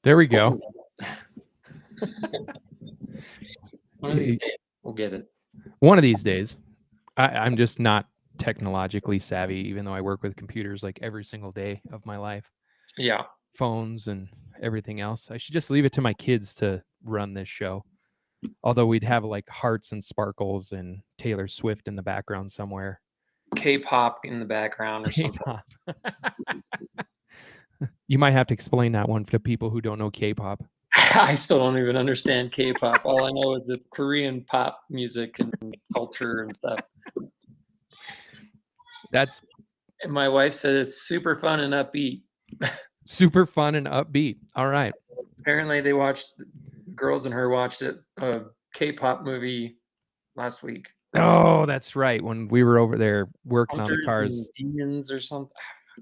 There we go. One of these days, we'll get it. One of these days. I'm just not technologically savvy, even though I work with computers like every single day of my life. Yeah. Phones and everything else. I should just leave it to my kids to run this show. Although we'd have like hearts and sparkles and Taylor Swift in the background somewhere. K-pop in the background or something. You might have to explain that one to people who don't know K-pop. I still don't even understand K-pop. All I know is it's Korean pop music and culture and stuff. And my wife said it's super fun and upbeat. Super fun and upbeat. All right. Apparently girls and her watched a K-pop movie last week. Oh, that's right. When we were over there working Hunters on the cars. And demons or something.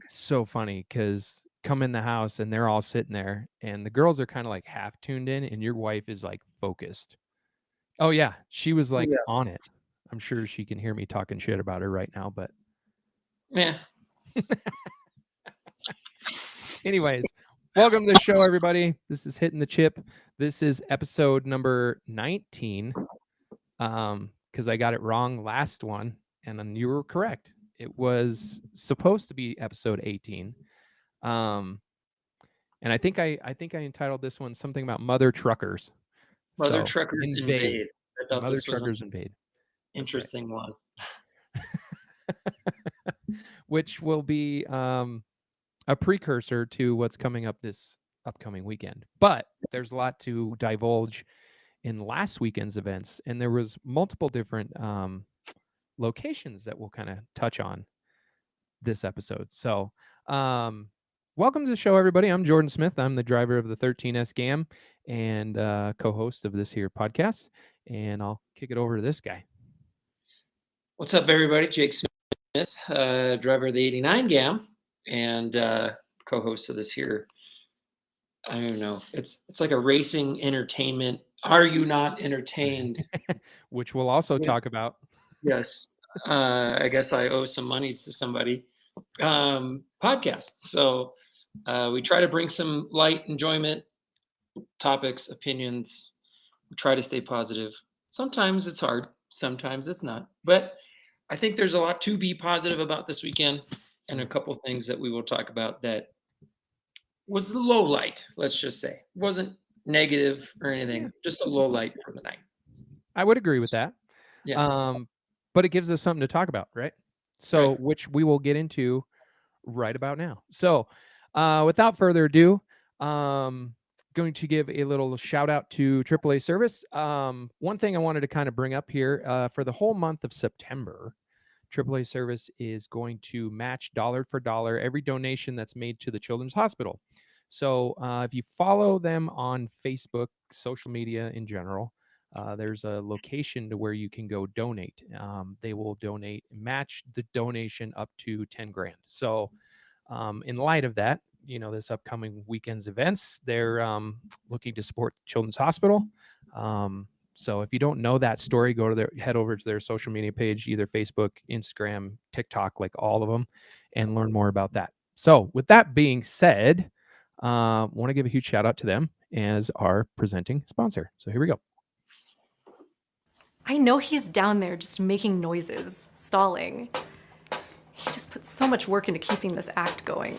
So funny because come in the house and they're all sitting there and the girls are kind of like half tuned in and your wife is like focused. Oh yeah. She was like on it. I'm sure she can hear me talking shit about her right now, but yeah. Anyways, welcome to the show, everybody. This is Hittin' the Chip. This is episode number 19. Because I got it wrong last one, and then you were correct. It was supposed to be episode 18. And I think I entitled this one something about Mother Truckers. Mother Truckers Invade. I thought Mother Truckers Invade. Interesting one. Which will be a precursor to what's coming up this upcoming weekend. But there's a lot to divulge in last weekend's events, and there was multiple different locations that we'll kind of touch on this episode. So welcome to the show, everybody. I'm Jordan Smith. I'm the driver of the 13S GAM and co-host of this here podcast, and I'll kick it over to this guy. What's up, everybody? Jake Smith, driver of the 89 GAM and co-host of this here. I don't know. It's like a racing entertainment. Are you not entertained? Which we'll also talk about. Yes. I guess I owe some money to somebody. Podcast. So we try to bring some light enjoyment, topics, opinions. We try to stay positive. Sometimes it's hard. Sometimes it's not. But I think there's a lot to be positive about this weekend and a couple things that we will talk about that was the low light, let's just say. It wasn't negative or anything, just a low light for the night. I would agree with that. Yeah. But it gives us something to talk about, right? So, right. Which we will get into right about now. So, without further ado, going to give a little shout out to AAA Service. One thing I wanted to kind of bring up here for the whole month of September, AAA Service is going to match dollar for dollar every donation that's made to the Children's Hospital. So if you follow them on Facebook, social media in general, there's a location to where you can go donate. They will match the donation up to 10 grand. So in light of that, this upcoming weekend's events, they're looking to support Children's Hospital. So if you don't know that story, head over to their social media page, either Facebook, Instagram, TikTok, like all of them, and learn more about that. So with that being said, I want to give a huge shout out to them as our presenting sponsor. So here we go. I know he's down there just making noises, stalling. He just puts so much work into keeping this act going.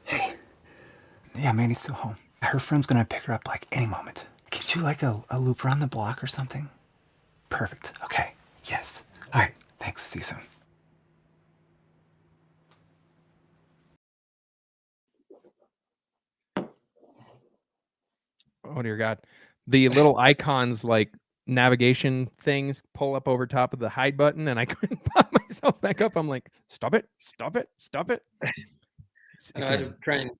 Hey. Yeah, Mandy's still home. Her friend's gonna pick her up like any moment. Can you do like a loop around the block or something? Perfect. Okay. Yes. All right. Thanks. See you soon. Oh dear God. The little icons like navigation things pull up over top of the hide button and I couldn't pop myself back up. I'm like, stop it. I had to try and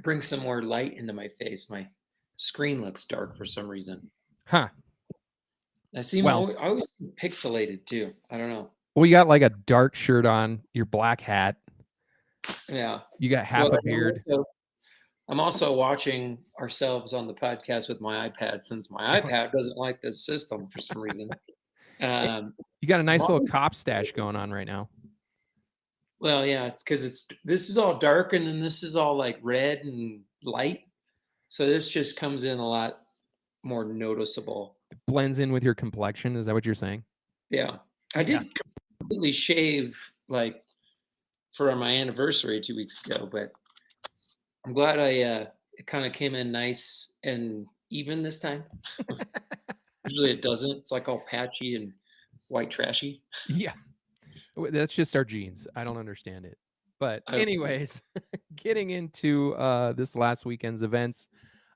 bring some more light into my face. My screen looks dark for some reason. Huh. I always seem pixelated too. I don't know. Well, you got like a dark shirt on, your black hat. Yeah. You got half a beard. I'm also watching ourselves on the podcast with my iPad since my iPad doesn't like this system for some reason. You got a nice little Mama's- cop stash going on right now. Well, yeah, it's because this is all dark and then this is all like red and light. So this just comes in a lot more noticeable. It blends in with your complexion. Is that what you're saying? Yeah. I Yeah. did completely shave like for my anniversary 2 weeks ago, but I'm glad it kind of came in nice and even this time. Usually it doesn't. It's like all patchy and white trashy. Yeah. That's just our genes. I don't understand it. But I- anyways, getting into this last weekend's events.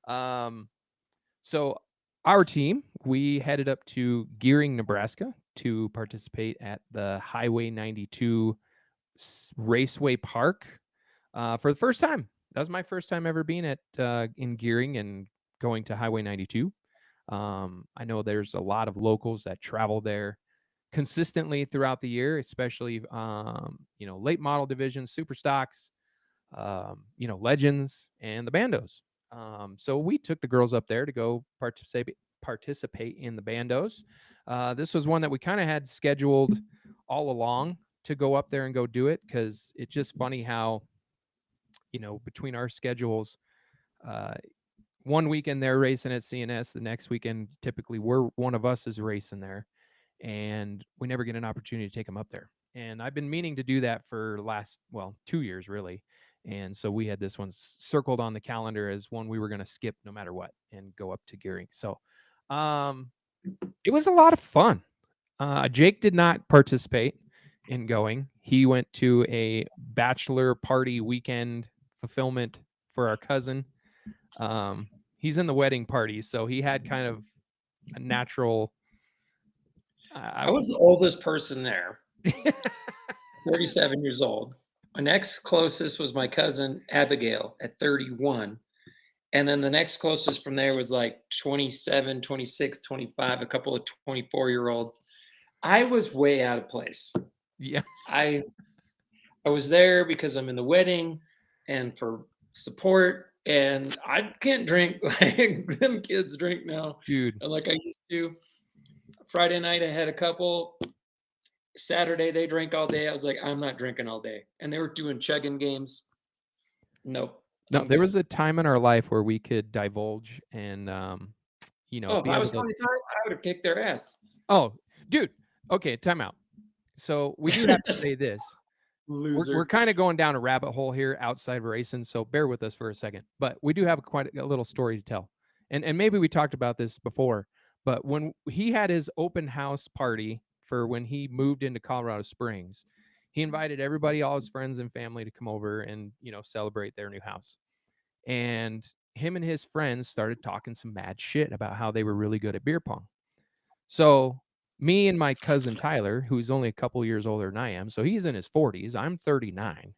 So our team, we headed up to Gearing, Nebraska to participate at the Highway 92 Raceway Park for the first time. That was my first time ever being at in Gearing and going to Highway 92. I know there's a lot of locals that travel there consistently throughout the year, especially late model divisions, super stocks, legends, and the bandos. So we took the girls up there to go participate in the bandos. This was one that we kind of had scheduled all along to go up there and go do it, because it's just funny how between our schedules, one weekend they're racing at CNS, the next weekend typically one of us is racing there, and we never get an opportunity to take them up there. And I've been meaning to do that for last 2 years really. And so we had this one circled on the calendar as one we were going to skip no matter what and go up to Gearing. So it was a lot of fun. Jake did not participate in going. He went to a bachelor party weekend fulfillment for our cousin. He's in the wedding party, so he had kind of a natural. I was the oldest person there, 37 years old. My next closest was my cousin Abigail at 31. And then the next closest from there was like 27, 26, 25, a couple of 24-year-olds. I was way out of place. Yeah. I was there because I'm in the wedding and for support, and I can't drink like them kids drink now, Dude. like I used to. Friday night I had a couple. Saturday they drank all day. I was like, I'm not drinking all day. And they were doing chugging games. Nope. No, there was a time in our life where we could divulge and Oh, be if I able was to. 25, I would have kicked their ass. Oh, dude. Okay, time out. So we do have to say this. Loser. We're kind of going down a rabbit hole here outside of racing, so bear with us for a second. But we do have quite a little story to tell. And maybe we talked about this before, but when he had his open house party for when he moved into Colorado Springs, he invited everybody, all his friends and family, to come over and, celebrate their new house. And him and his friends started talking some mad shit about how they were really good at beer pong. So me and my cousin Tyler, who's only a couple years older than I am, so he's in his 40s, I'm 39,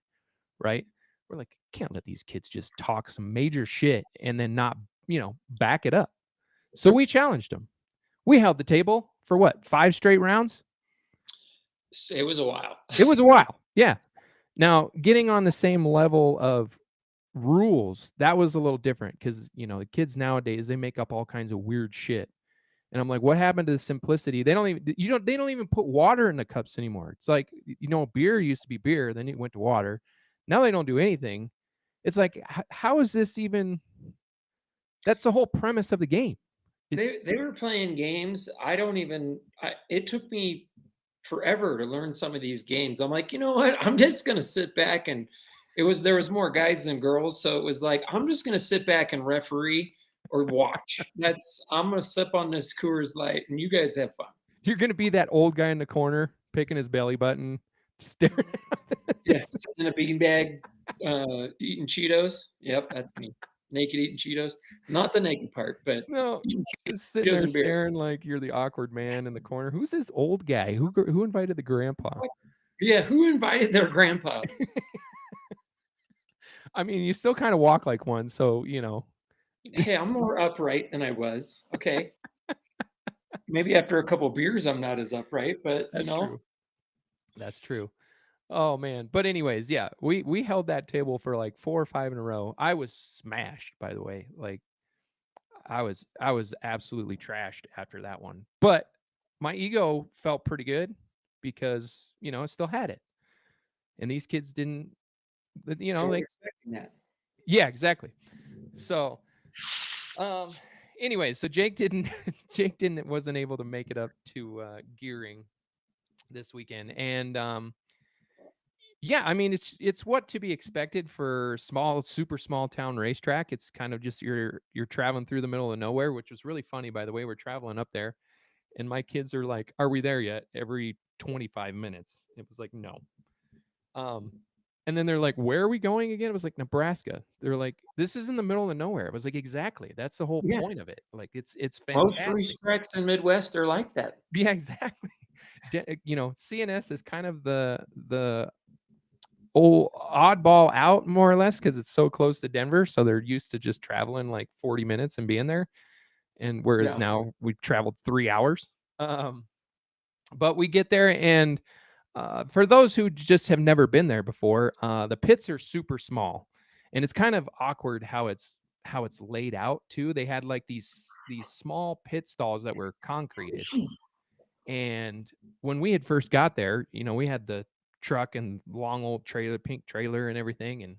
right? We're like, can't let these kids just talk some major shit and then not, back it up. So we challenged them. We held the table for what, 5 straight rounds? It was a while. It was a while. Yeah. Now, getting on the same level of rules, that was a little different because, the kids nowadays, they make up all kinds of weird shit. And I'm like, what happened to the simplicity? They don't even put water in the cups anymore. It's like, beer used to be beer, then it went to water. Now they don't do anything. It's like, how is this even? That's the whole premise of the game. They were playing games. It took me forever to learn some of these games. I'm like, you know what? I'm just gonna sit back, and there was more guys than girls, so it was like, I'm just gonna sit back and referee or watch. I'm gonna sip on this Coors Light and you guys have fun. You're gonna be that old guy in the corner picking his belly button, staring at Yes, in a beanbag, eating Cheetos. Yep, that's me. Naked eating Cheetos. Not the naked part, but no, eating just sitting Cheetos there and beer. staring like you're the awkward man in the corner. Who's this old guy? Who invited the grandpa? Yeah, who invited their grandpa? I mean, you still kind of walk like one, so Hey, I'm more upright than I was. Okay. Maybe after a couple beers, I'm not as upright, but That's true. That's true. Oh man. But anyways, yeah, we held that table for like 4 or 5 in a row. I was smashed, by the way. Like I was absolutely trashed after that one. But my ego felt pretty good because, I still had it. And these kids didn't, They weren't expecting that. yeah, exactly. So, anyway, so Jake wasn't able to make it up to gearing this weekend. And yeah, I mean, it's what to be expected for super small town racetrack. It's kind of just you're traveling through the middle of nowhere, which was really funny, by the way. We're traveling up there, and my kids are like, "Are we there yet?" Every 25 minutes. It was like, no. And then they're like, "Where are we going again?" It was like, "Nebraska." They're like, "This is in the middle of nowhere." I was like, "Exactly. That's the whole Yeah. point of it. Like, it's Most fantastic." racetracks in Midwest are like that. Yeah, exactly. CNS is kind of the old oddball out, more or less, because it's so close to Denver. So they're used to just traveling like 40 minutes and being there. And whereas Yeah. now we've traveled 3 hours. But we get there, and for those who just have never been there before, the pits are super small, and it's kind of awkward how it's laid out too. They had like these small pit stalls that were concreted. And when we had first got there, we had the truck and long old trailer, pink trailer and everything, and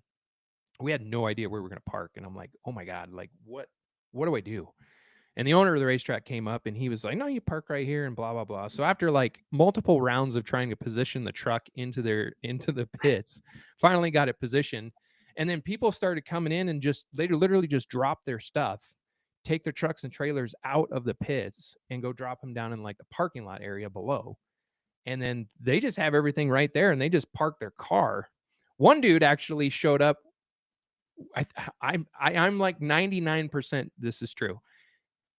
we had no idea where we were going to park. And I'm like, oh my God, like what do I do? And the owner of the racetrack came up and he was like, no, you park right here and blah, blah, blah. So after like multiple rounds of trying to position the truck into the pits, finally got it positioned. And then people started coming in and they literally just drop their stuff, take their trucks and trailers out of the pits and go drop them down in like the parking lot area below. And then they just have everything right there and they just park their car. One dude actually showed up. I'm like 99% this is true.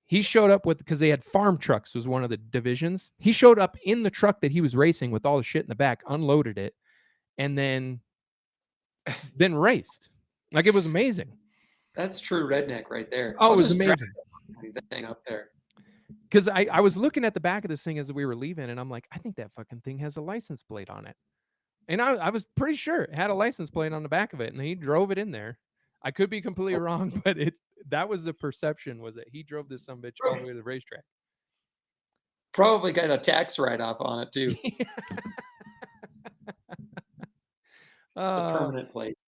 He showed up because they had farm trucks was one of the divisions. He showed up in the truck that he was racing with all the shit in the back, unloaded it, and then raced. Like, it was amazing. That's true redneck right there. Oh, it was amazing. Thing up there. Because I was looking at the back of this thing as we were leaving, and I'm like, I think that fucking thing has a license plate on it. And I was pretty sure it had a license plate on the back of it, and he drove it in there. I could be completely wrong, but that was the perception, was that he drove this sumbitch all the way to the racetrack. Probably got a tax write-off on it too. It's a permanent plate.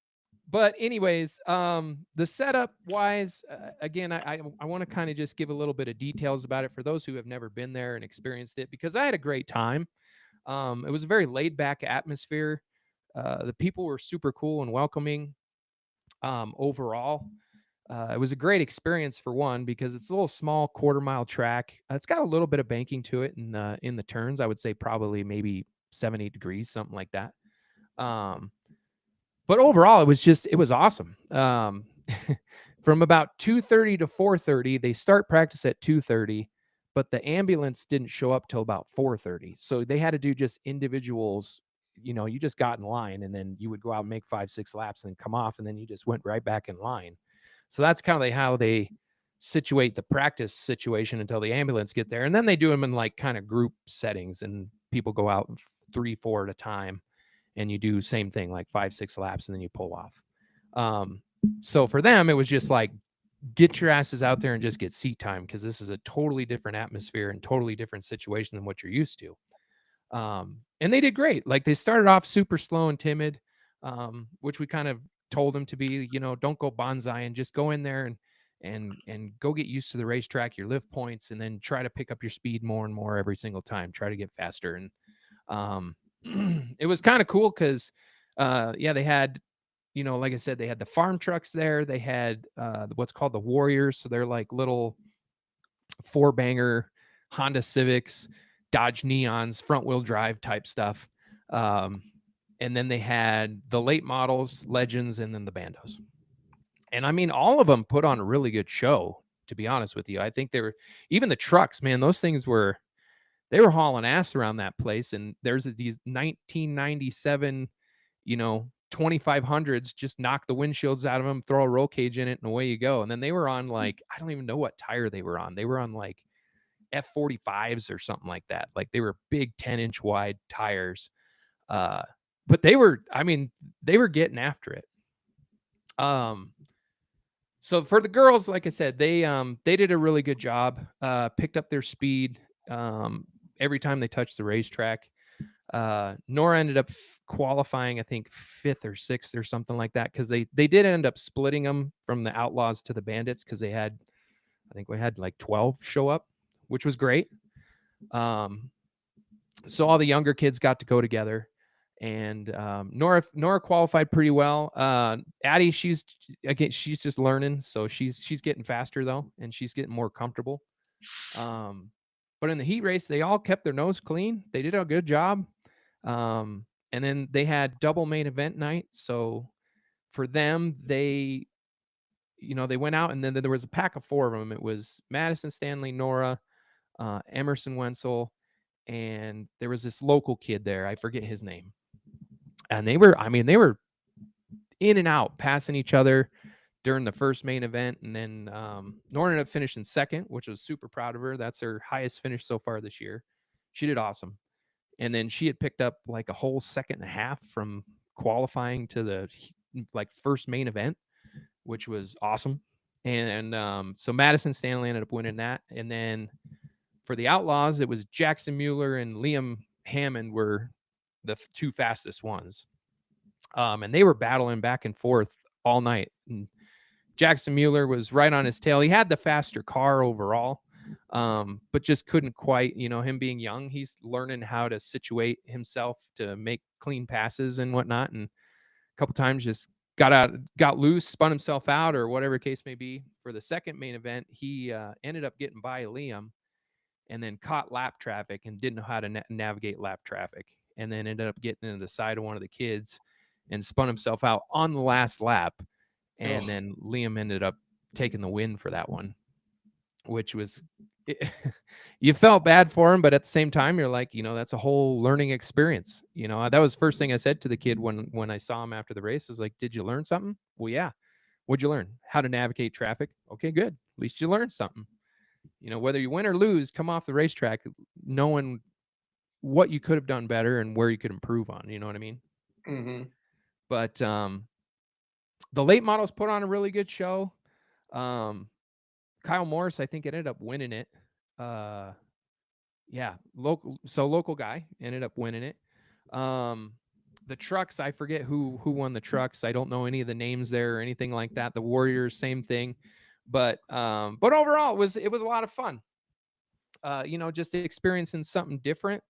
But anyways, the setup wise, again, I want to kind of just give a little bit of details about it for those who have never been there and experienced it, because I had a great time. It was a very laid back atmosphere. The people were super cool and welcoming. Overall, it was a great experience for one, because it's a little small 1/4 mile track. It's got a little bit of banking to it in the turns. I would say probably maybe 7-8 degrees, something like that. But overall, it was awesome. From about 2:30 to 4:30, they start practice at 2:30, but the ambulance didn't show up till about 4:30. So they had to do just individuals. You just got in line, and then you would go out and make 5-6 laps and come off, and then you just went right back in line. So that's kind of how they situate the practice situation until the ambulance get there. And then they do them in like kind of group settings, and people go out 3-4 at a time, and you do same thing, like 5-6 laps, and then you pull off. So for them, it was just like, get your asses out there and just get seat time, because this is a totally different atmosphere and totally different situation than what you're used to. And they did great. Like, they started off super slow and timid, which we kind of told them to be, don't go bonsai, and just go in there and go get used to the racetrack, your lift points, and then try to pick up your speed more and more every single time. Try to get faster. And it was kind of cool because, they had, like I said, they had the farm trucks there. They had what's called the Warriors. So they're like little 4-banger Honda Civics, Dodge Neons, front wheel drive type stuff. And then they had the late models, Legends, and then the Bandos. And I mean, all of them put on a really good show, to be honest with you. I think even the trucks, man, those things they were hauling ass around that place. And there's these 1997, 2500s, just knock the windshields out of them, throw a roll cage in it, and away you go. And then they were on like, I don't even know what tire they were on. They were on like F45s or something like that. Like, they were big 10-inch wide tires. But they were getting after it. So for the girls, like I said, they did a really good job, picked up their speed. every time they touched the racetrack. Nora ended up qualifying, I think 5th or 6th or something like that, because they did end up splitting them from the Outlaws to the Bandits, because I think we had like 12 show up, which was great. So all the younger kids got to go together, and Nora qualified pretty well. Addie, she's just learning, so she's getting faster though, and she's getting more comfortable. But in the heat race, they all kept their nose clean. They did a good job. And then they had double main event night. So for them, they went out, and then there was a pack of 4 of them. It was Madison Stanley, Nora, Emerson Wenzel, and there was this local kid there. I forget his name. And they were in and out, passing each other during the first main event. And then Nora ended up finishing 2nd, which I was super proud of her. That's her highest finish so far this year. She did awesome. And then she had picked up like a whole 2.5 from qualifying to the first main event, which was awesome. And so Madison Stanley ended up winning that. And then for the Outlaws, it was Jackson Mueller and Liam Hammond were the 2 fastest ones. And they were battling back and forth all night. And Jackson Mueller was right on his tail. He had the faster car overall, but just couldn't quite, him being young, he's learning how to situate himself to make clean passes and whatnot. And a couple times just got loose, spun himself out, or whatever case may be. For the second main event, he ended up getting by Liam and then caught lap traffic and didn't know how to navigate lap traffic, and then ended up getting into the side of one of the kids and spun himself out on the last lap. And then Liam ended up taking the win for that one, which was, you felt bad for him, but at the same time, you're like, that's a whole learning experience. That was the first thing I said to the kid when I saw him after the race, is like, did you learn something? Well, yeah. What'd you learn? How to navigate traffic. Okay, good. At least you learned something. Whether you win or lose, come off the racetrack knowing what you could have done better and where you could improve on. You know what I mean? Mm-hmm. But the late models put on a really good show. Kyle Morris, I think, ended up winning it. Local guy ended up winning it. The trucks, I forget who won the trucks. I don't know any of the names there or anything like that. The Warriors, same thing. But overall, it was a lot of fun. Just experiencing something different.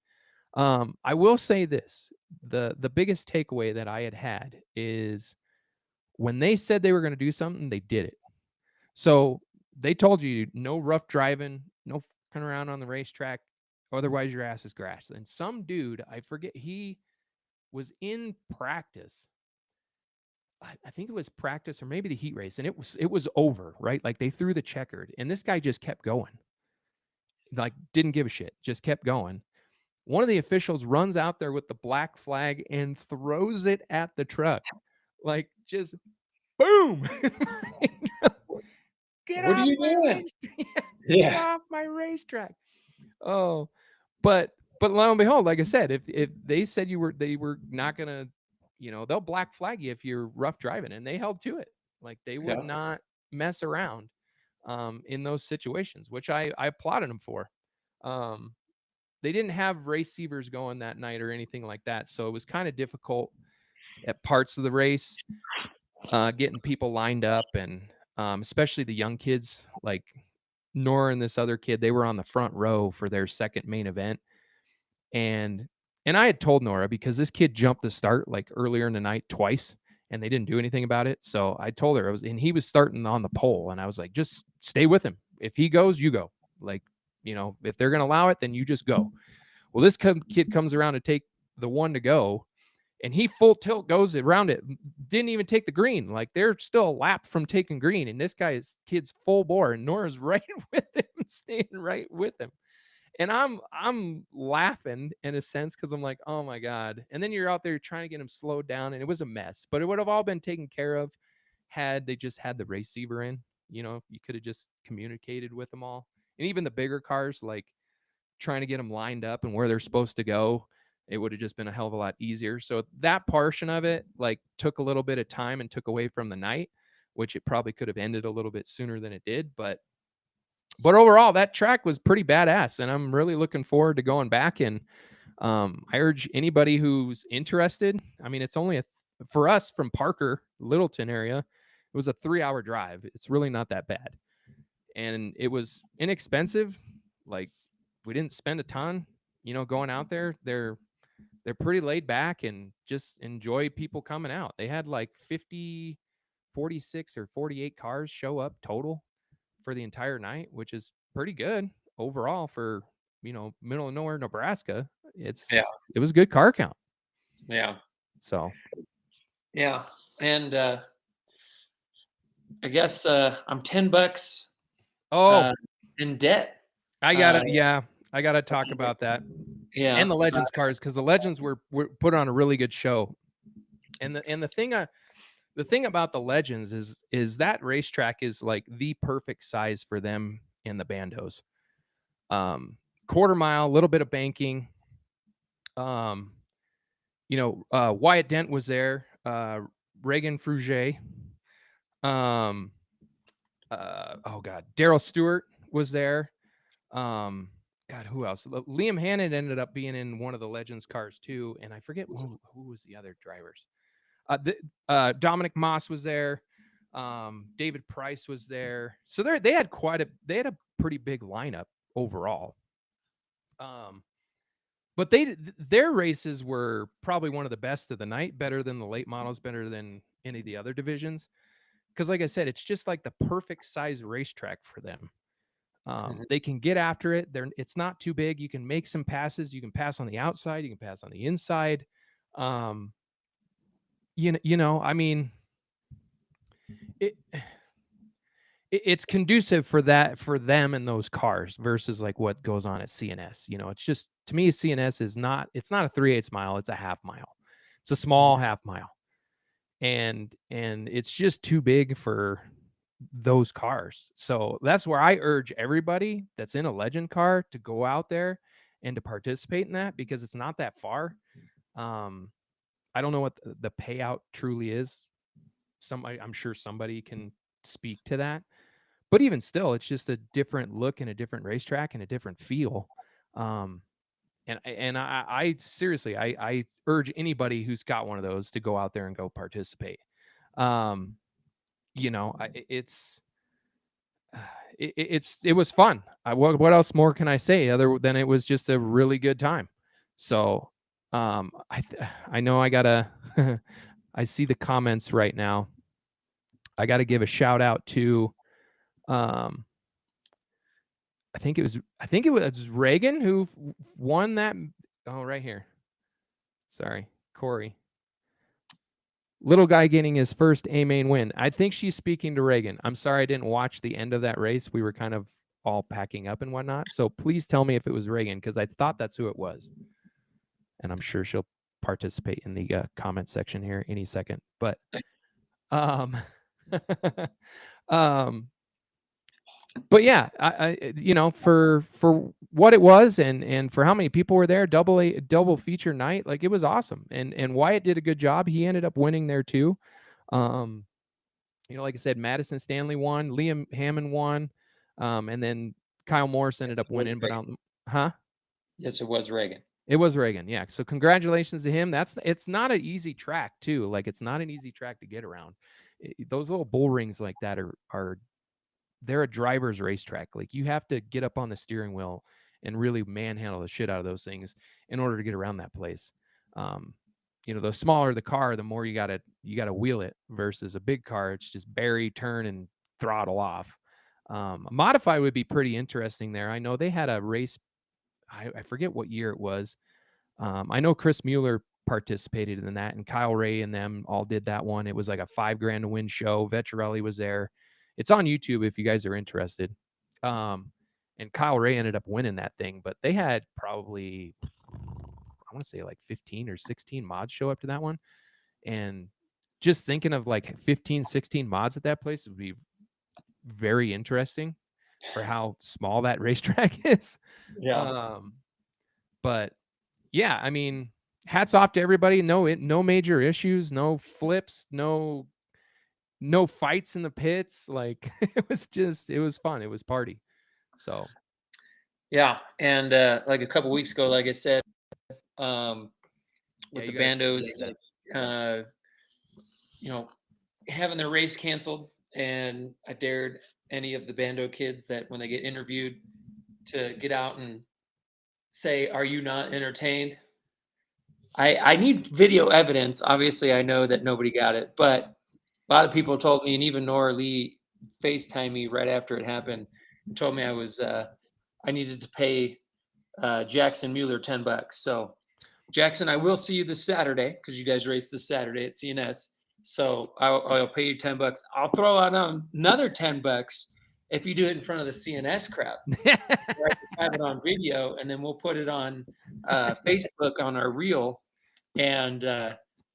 I will say this: the biggest takeaway that I had is when they said they were going to do something, they did it. So they told you no rough driving, no fucking around on the racetrack, otherwise your ass is grass. And some dude, I forget, he was in practice. I think it was practice or maybe the heat race, and it was over, right? Like they threw the checkered, and this guy just kept going. Like didn't give a shit, just kept going. One of the officials runs out there with the black flag and throws it at the truck. Like just boom. Get What off are you my doing? Get off my racetrack. Oh, but lo and behold, like I said, if they said they were not gonna, they'll black flag you if you're rough driving, and they held to it. Like they would not mess around in those situations, which I applauded them for. They didn't have receivers going that night or anything like that, so it was kind of difficult at parts of the race getting people lined up, and especially the young kids like Nora and this other kid. They were on the front row for their second main event, and I had told Nora, because this kid jumped the start like earlier in the night twice, and they didn't do anything about it. So I told her and he was starting on the pole, and I was like, just stay with him. If he goes, you go. Like, if they're gonna allow it, then you just go. Well, this kid comes around to take the one to go, and he full tilt goes around it. Didn't even take the green. Like they're still a lap from taking green, and this kid's full bore, and Nora's right with him, staying right with him. And I'm laughing in a sense, because I'm like, oh my God. And then you're out there trying to get him slowed down, and it was a mess. But it would have all been taken care of had they just had the receiver in. You could have just communicated with them all. And even the bigger cars, like trying to get them lined up and where they're supposed to go, it would have just been a hell of a lot easier. So that portion of it like took a little bit of time and took away from the night, which it probably could have ended a little bit sooner than it did. But But overall, that track was pretty badass, and I'm really looking forward to going back. And I urge anybody who's interested. I mean, it's only for us from Parker, Littleton area, it was a 3-hour drive. It's really not that bad, and it was inexpensive. Like, we didn't spend a ton, going out there. They're pretty laid back and just enjoy people coming out. They had like 46 or 48 cars show up total for the entire night, which is pretty good overall for, middle of nowhere, Nebraska. It was a good car count. Yeah. So, yeah. And I guess I'm $10 in debt. I gotta talk about that. Yeah. And the Legends cars, because the Legends were put on a really good show. And the thing about the Legends is that racetrack is like the perfect size for them in the bandos. Quarter mile, a little bit of banking. Wyatt Dent was there. Reagan Fruget. Daryl Stewart was there. Who else? Liam Hannon ended up being in one of the Legends cars too, and I forget who was the other drivers. Dominic Moss was there. David Price was there. So they had a pretty big lineup overall. But their races were probably one of the best of the night, better than the late models, better than any of the other divisions. Because like I said, it's just like the perfect size racetrack for them. They can get after it. It's not too big. You can make some passes. You can pass on the outside. You can pass on the inside. I mean, it's conducive for them and those cars versus like what goes on at CNS. It's just, to me, CNS it's not a 3/8 mile. It's a half mile. It's a small half mile. And it's just too big for those cars. So that's where I urge everybody that's in a Legend car to go out there and to participate in that, because it's not that far. I don't know what the payout truly is. I'm sure somebody can speak to that, but even still, it's just a different look and a different racetrack and a different feel. And I seriously, I urge anybody who's got one of those to go out there and go participate. It was fun. What else more can I say other than it was just a really good time? So, I know I gotta, I see the comments right now. I got to give a shout out to, I think it was Reagan who won that. Oh, right here. Sorry, Corey. Little guy getting his first A-main win. I think she's speaking to Reagan. I'm sorry I didn't watch the end of that race. We were kind of all packing up and whatnot. So please tell me if it was Reagan, because I thought that's who it was. And I'm sure she'll participate in the comment section here any second. But but yeah, I for what it was and for how many people were there, double feature night, like it was awesome. And Wyatt did a good job. He ended up winning there too. Like I said, Madison Stanley won, Liam Hammond won, and then Kyle Morris ended up winning. But Yes, it was Reagan. It was Reagan, yeah. So congratulations to him. It's not an easy track too. Like, it's not an easy track to get around. Those little bull rings like that they're a driver's racetrack. Like, you have to get up on the steering wheel and really manhandle the shit out of those things in order to get around that place. The smaller the car, the more you gotta wheel it, versus a big car. It's just bury, turn, and throttle off. A modified would be pretty interesting there. I know they had a race. I forget what year it was. I know Chris Mueller participated in that, and Kyle Ray and them all did that one. It was like a $5,000 to win show. Vetcherelli was there. It's on YouTube if you guys are interested. And Kyle Ray ended up winning that thing, but they had probably, I want to say like 15 or 16 mods show up to that one. And just thinking of like 15, 16 mods at that place would be very interesting for how small that racetrack is. Yeah. But yeah, I mean, hats off to everybody. No major issues, no flips, no fights in the pits. Like, it was fun. It was party. So Yeah, and like a couple weeks ago, like I said, with the you gotta bandos, explain that. having their race canceled, and I dared any of the bando kids that when they get interviewed to get out and say, "Are you not entertained?" I need video evidence. Obviously, I know that nobody got it, but a lot of people told me, and even Nora Lee FaceTimed me right after it happened and told me I needed to pay Jackson Mueller $10. So Jackson, I will see you this Saturday because you guys race this Saturday at CNS. So I'll pay you $10. I'll throw out another $10 if you do it in front of the CNS crowd. Or I just have it on video, and then we'll put it on Facebook on our reel, and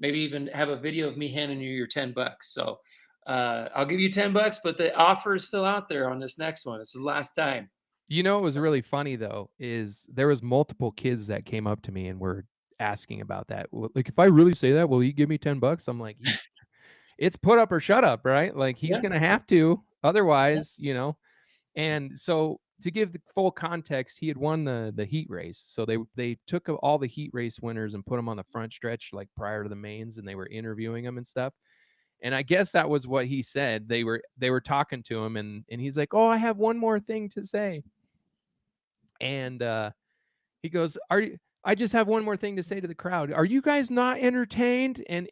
maybe even have a video of me handing you your $10. So I'll give you $10, but the offer is still out there on this next one. This is the last time. You know what was really funny though is there was multiple kids that came up to me and were asking about that. Like, if I really say that, will you give me $10? I'm like, it's put up or shut up, right? Like he's Yeah. gonna have to, otherwise, And so to give the full context, he had won the heat race. So they took all the heat race winners and put them on the front stretch like prior to the mains, and they were interviewing them and stuff. And I guess that was what he said. They were talking to him, and he's like, "Oh, I have one more thing to say." And he goes, I just have one more thing to say to the crowd. Are you guys not entertained? And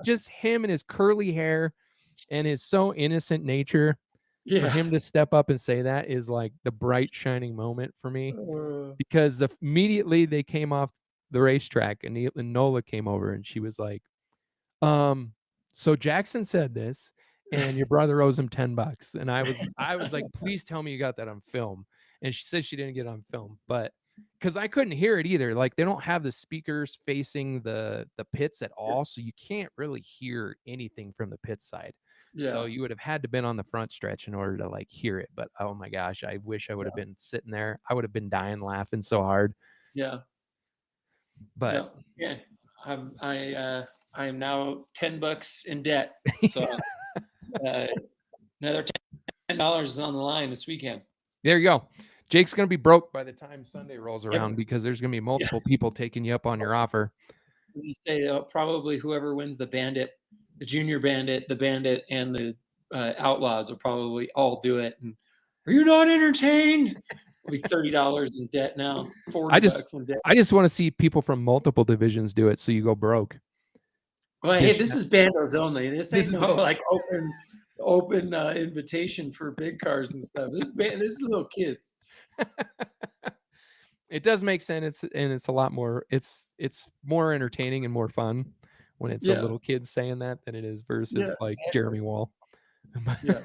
just him and his curly hair and his so innocent nature, for him to step up and say that is like the bright shining moment for me, because immediately they came off the racetrack and Nola came over and she was like, so Jackson said this and your brother owes him $10. And I was like, please tell me you got that on film. And she said she didn't get it on film, but because I couldn't hear it either. Like they don't have the speakers facing the pits at all, so you can't really hear anything from the pit side. So you would have had to been on the front stretch in order to like hear it. But oh my gosh, I wish I would have been sitting there. I would have been dying laughing so hard. Yeah. But yeah. I am now $10 in debt. So another $10 is on the line this weekend. There you go. Jake's gonna be broke by the time Sunday rolls around because there's gonna be multiple people taking you up on your offer. As you say, probably whoever wins the Bandit, the Junior Bandit, the Bandit, and the Outlaws will probably all do it. And are you not entertained? We'll be $30 in debt now. $40 in debt. I just want to see people from multiple divisions do it, so you go broke. Well, hey, this is bandos only. This ain't no like open invitation for big cars and stuff. This is little kids. It does make sense, and it's a lot more. It's more entertaining and more fun when it's a little kid saying that than it is versus like Jeremy Wall. Yeah.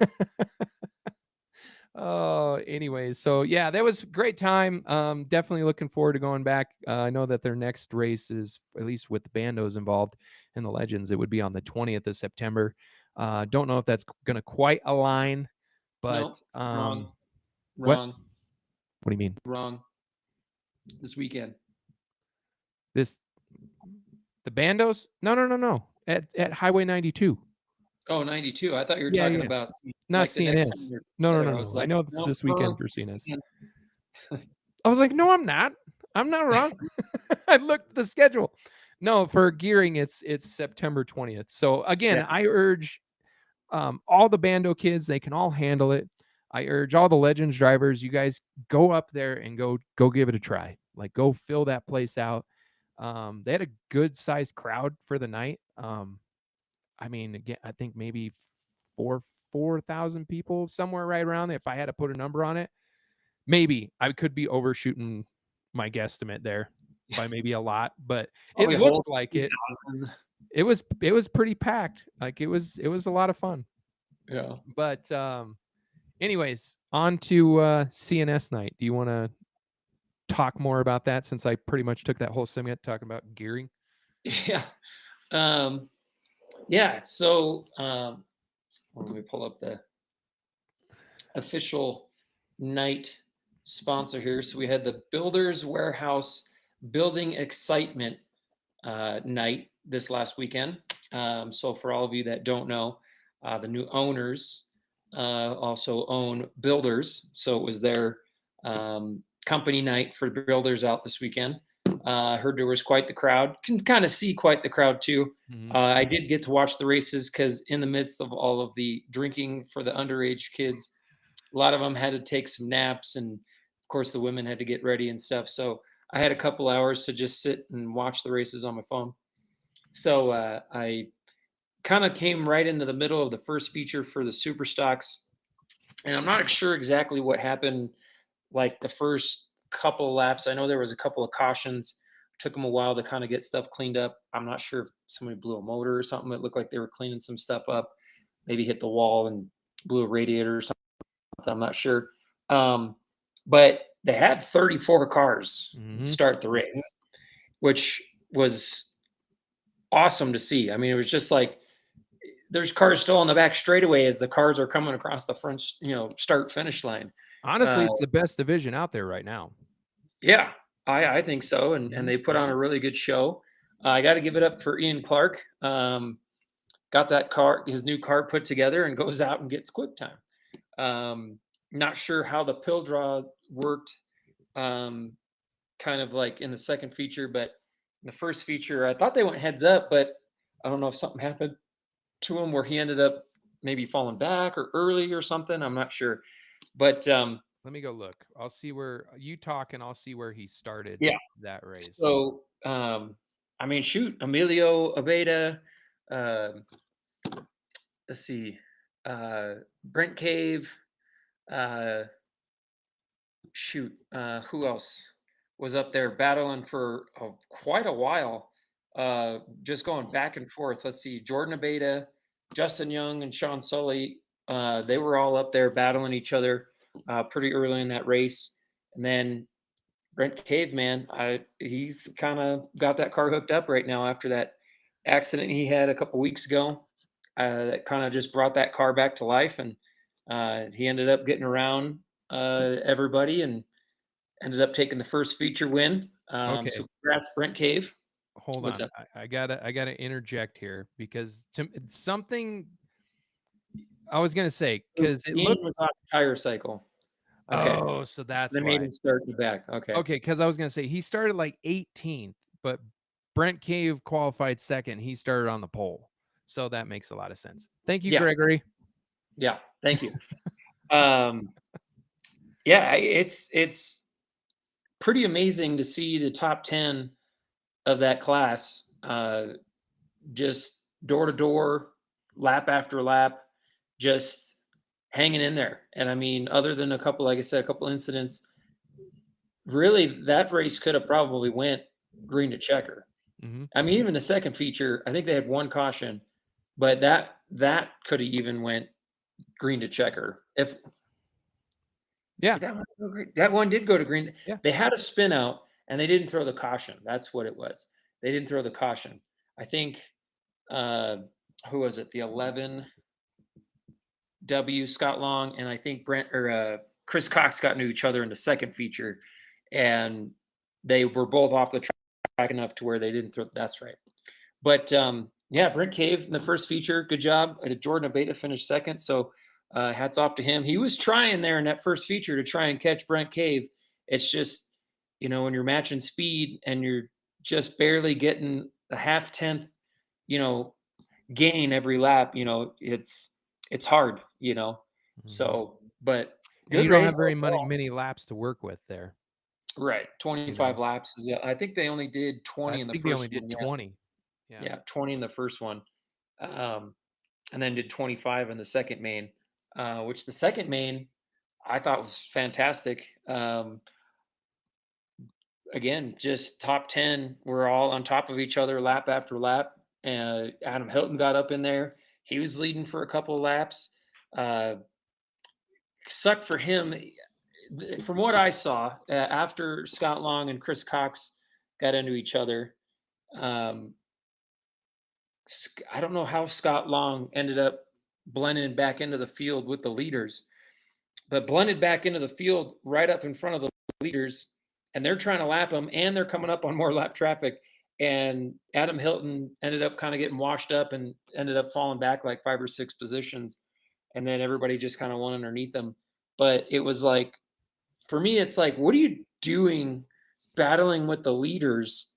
Oh, anyways, so yeah, that was a great time. Definitely looking forward to going back. I know that their next race is, at least with the bandos involved in the Legends, it would be on the 20th of September. Don't know if that's going to quite align, but wrong. What do you mean? Wrong. This weekend. The bandos? No. At Highway 92. Oh, 92. I thought you were talking about not CNS. No. I know it's this weekend for CNS. I was like, no, I'm not. I'm not wrong. I looked at the schedule. No, for gearing, it's September 20th. So again, I urge all the bando kids, they can all handle it. I urge all the Legends drivers, you guys go up there and go give it a try. Like, go fill that place out. They had a good sized crowd for the night. I mean, again, I think maybe 4,000 people, somewhere right around there. If I had to put a number on it, maybe I could be overshooting my guesstimate there by maybe a lot, but it looked like it. It was pretty packed. Like it was a lot of fun. Yeah. But anyways, on to CNS night. Do you want to talk more about that, since I pretty much took that whole segment talking about gearing? Yeah. Yeah. So let me pull up the official night sponsor here. So we had the Builders Warehouse Building Excitement night this last weekend. So for all of you that don't know, the new owners also own Builders. So it was their company night for the builders out this weekend. I heard there was quite the crowd. Can kind of see quite the crowd too. Mhm. I did get to watch the races because in the midst of all of the drinking for the underage kids, a lot of them had to take some naps, and of course the women had to get ready and stuff. So I had a couple hours to just sit and watch the races on my phone. So I kind of came right into the middle of the first feature for the super stocks, and I'm not sure exactly what happened like the first couple of laps. I know there was a couple of cautions. Took them a while to kind of get stuff cleaned up. I'm not sure if somebody blew a motor or something. It looked like they were cleaning some stuff up. Maybe hit the wall and blew a radiator or something. I'm not sure. But they had 34 cars start the race, which was awesome to see. I mean, it was just like there's cars still on the back straightaway as the cars are coming across the front, start finish line. Honestly, it's the best division out there right now. Yeah, I think so, and they put on a really good show. I got to give it up for Ian Clark. Got that car, his new car put together, and goes out and gets quick time. Not sure how the pill draw worked, kind of like in the second feature, but in the first feature, I thought they went heads up, but I don't know if something happened to him where he ended up maybe falling back or early or something. I'm not sure, but let me go look. I'll see where you talk, and I'll see where he started that race. So, I mean, shoot, Emilio Abeda, uh, let's see, Brent Cave, uh, shoot, who else was up there battling for quite a while, just going back and forth. Let's see, Jordan Abeda, Justin Young, and Sean Sully. They were all up there battling each other pretty early in that race, and then Brent Cave, man, he's kind of got that car hooked up right now after that accident he had a couple weeks ago. That kind of just brought that car back to life, and he ended up getting around everybody and ended up taking the first feature win. Okay. So congrats, Brent Cave. Hold What's on, up? I gotta interject here because something I was gonna say because it Ian looked. was on a tire cycle. Okay. Oh, so that's They made why. him start in the back. Okay. Okay, because I was gonna say he started like 18th, but Brent Cave qualified second. He started on the pole, so that makes a lot of sense. Thank you, Yeah. Gregory. Yeah. Thank you. Yeah, it's pretty amazing to see the top 10 of that class just door to door, lap after lap, just hanging in there. And I mean, other than a couple, like I said, a couple incidents, really that race could have probably went green to checker. I mean, even the second feature, I think they had one caution, but that could have even went green to checker. If Yeah, that one did go to green. Yeah. They had a spin out and they didn't throw the caution. That's what it was. They didn't throw the caution. I think who was it? The 11 W Scott Long and I think Brent or Chris Cox got into each other in the second feature, and they were both off the track enough to where they didn't throw. That's right. But yeah, Brent Cave in the first feature, good job. Jordan Abeta finished second, so hats off to him. He was trying there in that first feature to try and catch Brent Cave. It's just, when you're matching speed and you're just barely getting a half tenth, gain every lap, it's hard, So, but and you good don't race have very overall. many laps to work with there. Right. 25 laps is I think they only did 20 in the I think first they only did one. 20. Yeah, 20 in the first one. And then did 25 in the second main, which the second main I thought was fantastic. Again, just top 10. We're all on top of each other lap after lap. Adam Hilton got up in there. He was leading for a couple of laps. Sucked for him. From what I saw, after Scott Long and Chris Cox got into each other, I don't know how Scott Long ended up blending back into the field with the leaders, but blended back into the field right up in front of the leaders, and they're trying to lap him, and they're coming up on more lap traffic. And Adam Hilton ended up kind of getting washed up and ended up falling back like 5 or 6 positions, and then everybody just kind of went underneath them. But it was like for me, it's like, what are you doing battling with the leaders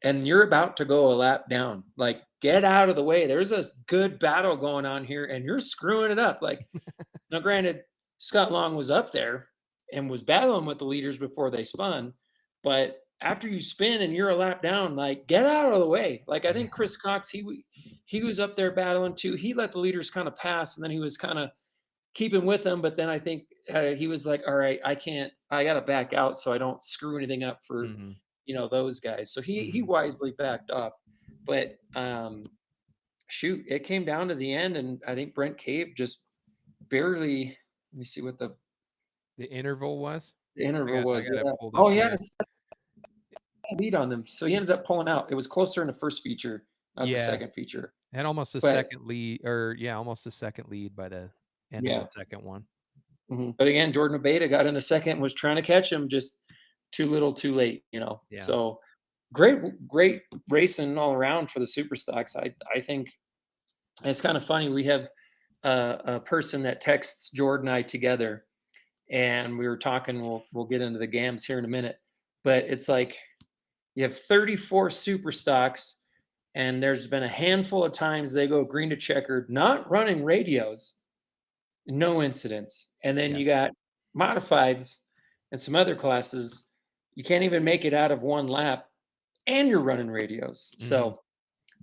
and you're about to go a lap down? Like, get out of the way. There's a good battle going on here and you're screwing it up. Like, now, granted, Scott Long was up there and was battling with the leaders before they spun, but after you spin and you're a lap down, like, get out of the way. Like, I think Chris Cox, he was up there battling too. He let the leaders kind of pass, and then he was kind of keeping with them. But then I think he was like, all right, I got to back out so I don't screw anything up for those guys. So he wisely backed off. But shoot, it came down to the end, and I think Brent Cave just barely. Let me see what the interval was. Was. Yeah. Oh, he had a lead on them, so he ended up pulling out. It was closer in the first feature, not the second feature. And almost a second lead, almost a second lead by the end of the second one. But again, Jordan Obeda got in a second, was trying to catch him, just too little, too late. Yeah. So great racing all around for the super stocks. I think it's kind of funny. We have a person that texts Jordan and I together, and we were talking. We'll get into the GAMs here in a minute, but it's like you have 34 super stocks, and there's been a handful of times they go green to checkered, not running radios, no incidents, and then you got modifieds and some other classes. You can't even make it out of one lap, and you're running radios. So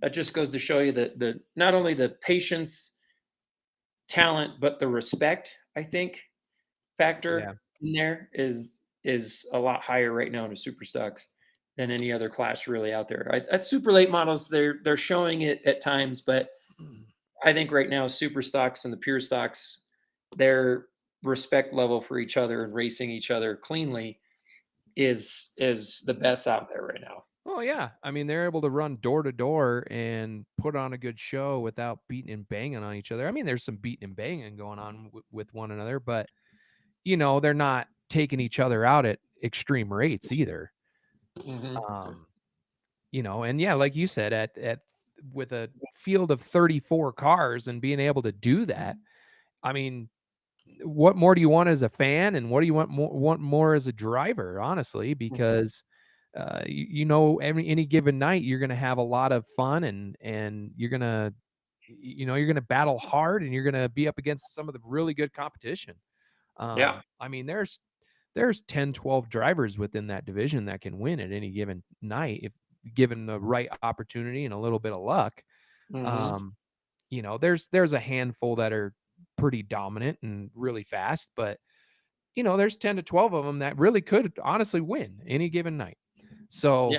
that just goes to show you that the not only the patience, talent, but the respect, I think, factor in there is a lot higher right now in the super stocks than any other class really out there. At super late models, they're showing it at times, but I think right now super stocks and the pure stocks, their respect level for each other and racing each other cleanly is the best out there right now. Oh yeah, I mean they're able to run door to door and put on a good show without beating and banging on each other. I mean there's some beating and banging going on with one another, but they're not taking each other out at extreme rates either. And like you said, at with a field of 34 cars and being able to do that, I mean, what more do you want as a fan, and what do you want more as a driver, honestly? Because any given night you're going to have a lot of fun, and you're going to you're going to battle hard, and you're going to be up against some of the really good competition. I mean, there's 10, 12 drivers within that division that can win at any given night if given the right opportunity and a little bit of luck. There's a handful that are pretty dominant and really fast, but there's 10 to 12 of them that really could honestly win any given night. So,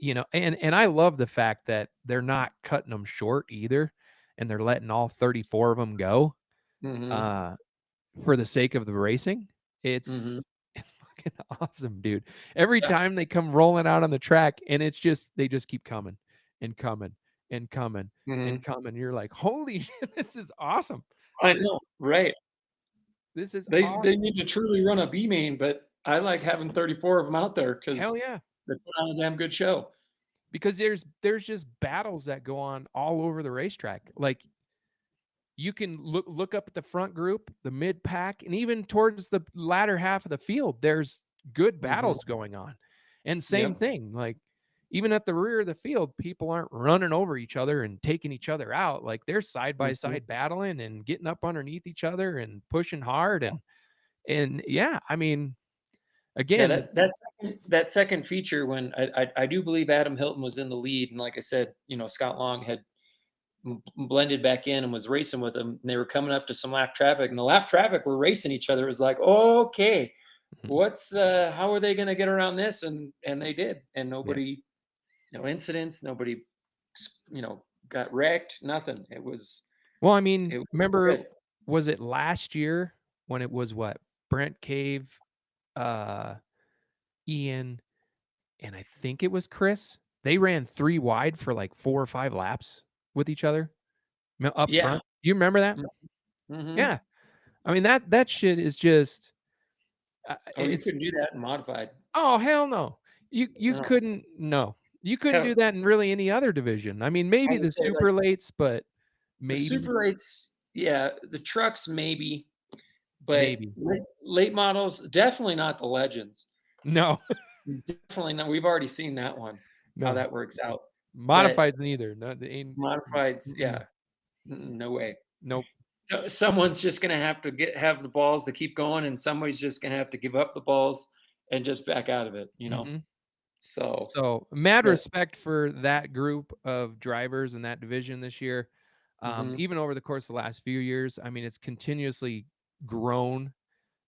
and I love the fact that they're not cutting them short either, and they're letting all 34 of them go for the sake of the racing. It's fucking awesome, dude. Every time they come rolling out on the track, and they just keep coming and coming and coming and coming. You're like, holy shit, this is awesome. I know, right? This is they awesome. They need to truly run a B main, but I like having 34 of them out there because hell yeah, they put on a damn good show. Because there's just battles that go on all over the racetrack. Like you can look up at the front group, the mid pack, and even towards the latter half of the field, there's good battles going on. And same thing, like even at the rear of the field, people aren't running over each other and taking each other out. Like they're side by side battling and getting up underneath each other and pushing hard. And yeah, I mean, again, that second feature when I do believe Adam Hilton was in the lead, and like I said, Scott Long had blended back in and was racing with them, and they were coming up to some lap traffic, and the lap traffic were racing each other. It was like, okay, what's how are they going to get around this? And they did, and nobody, no incidents, nobody, got wrecked, nothing. It was well, I mean, remember, was it last year when it was what Brent Cave, Ian, and I think it was Chris? They ran 3 wide for like 4 or 5 laps with each other up front. You remember that? Yeah. I mean, that shit is just you couldn't do that in modified. Oh, hell no. You couldn't do that in really any other division. I mean, maybe the super lates, but maybe the super lates, the trucks maybe, but Maybe. late models, definitely not the legends. No, Definitely not. We've already seen that one, how no. that works out. But Modifieds neither. No, they ain't. modifieds, Mm-mm. yeah, no way. Nope. So someone's just gonna have to have the balls to keep going, and somebody's just gonna have to give up the balls and just back out of it, you know? Mm-mm. So, So mad but respect for that group of drivers in that division this year. mhm, Even over the course of the last few years, I mean, it's continuously grown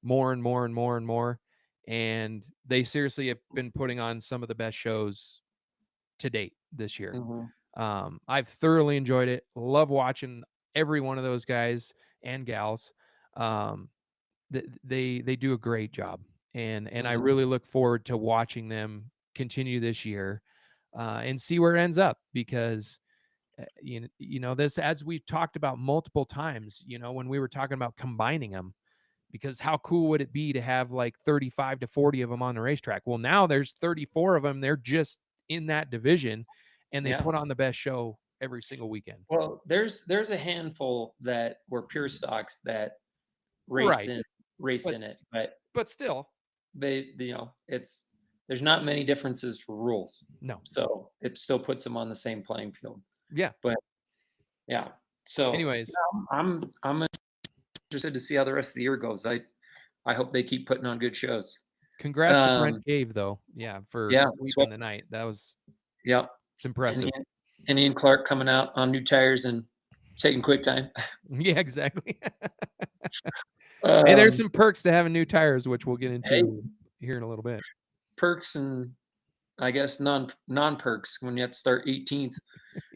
more and more and more and more. And they seriously have been putting on some of the best shows to date this year. mhm, I've thoroughly enjoyed it. Love watching every one of those guys and gals. Um, they do a great job, and I mhm, really look forward to watching them continue this year, and see where it ends up because this, as we've talked about multiple times, when we were talking about combining them, because how cool would it be to have like 35 to 40 of them on the racetrack? Well, now there's 34 of them. They're just in that division, and they yeah. put on the best show every single weekend. Well, there's a handful that were pure stocks that raced Right. in raced But in it, but but still, it's there's not many differences for rules, no. so it still puts them on the same playing field. Yeah. But yeah, so Anyways, yeah, I'm interested to see how the rest of the year goes. I hope they keep putting on good shows. congrats to Brent Um, Cave though. Yeah, for yeah, sweeping the night. yeah, It's and impressive. Ian Clark coming out on new tires and taking quick time. Yeah, exactly. Hey, there's Um, some perks to having new tires, which we'll get hey, into here in a little bit. perks and I guess non perks when you have to start 18th.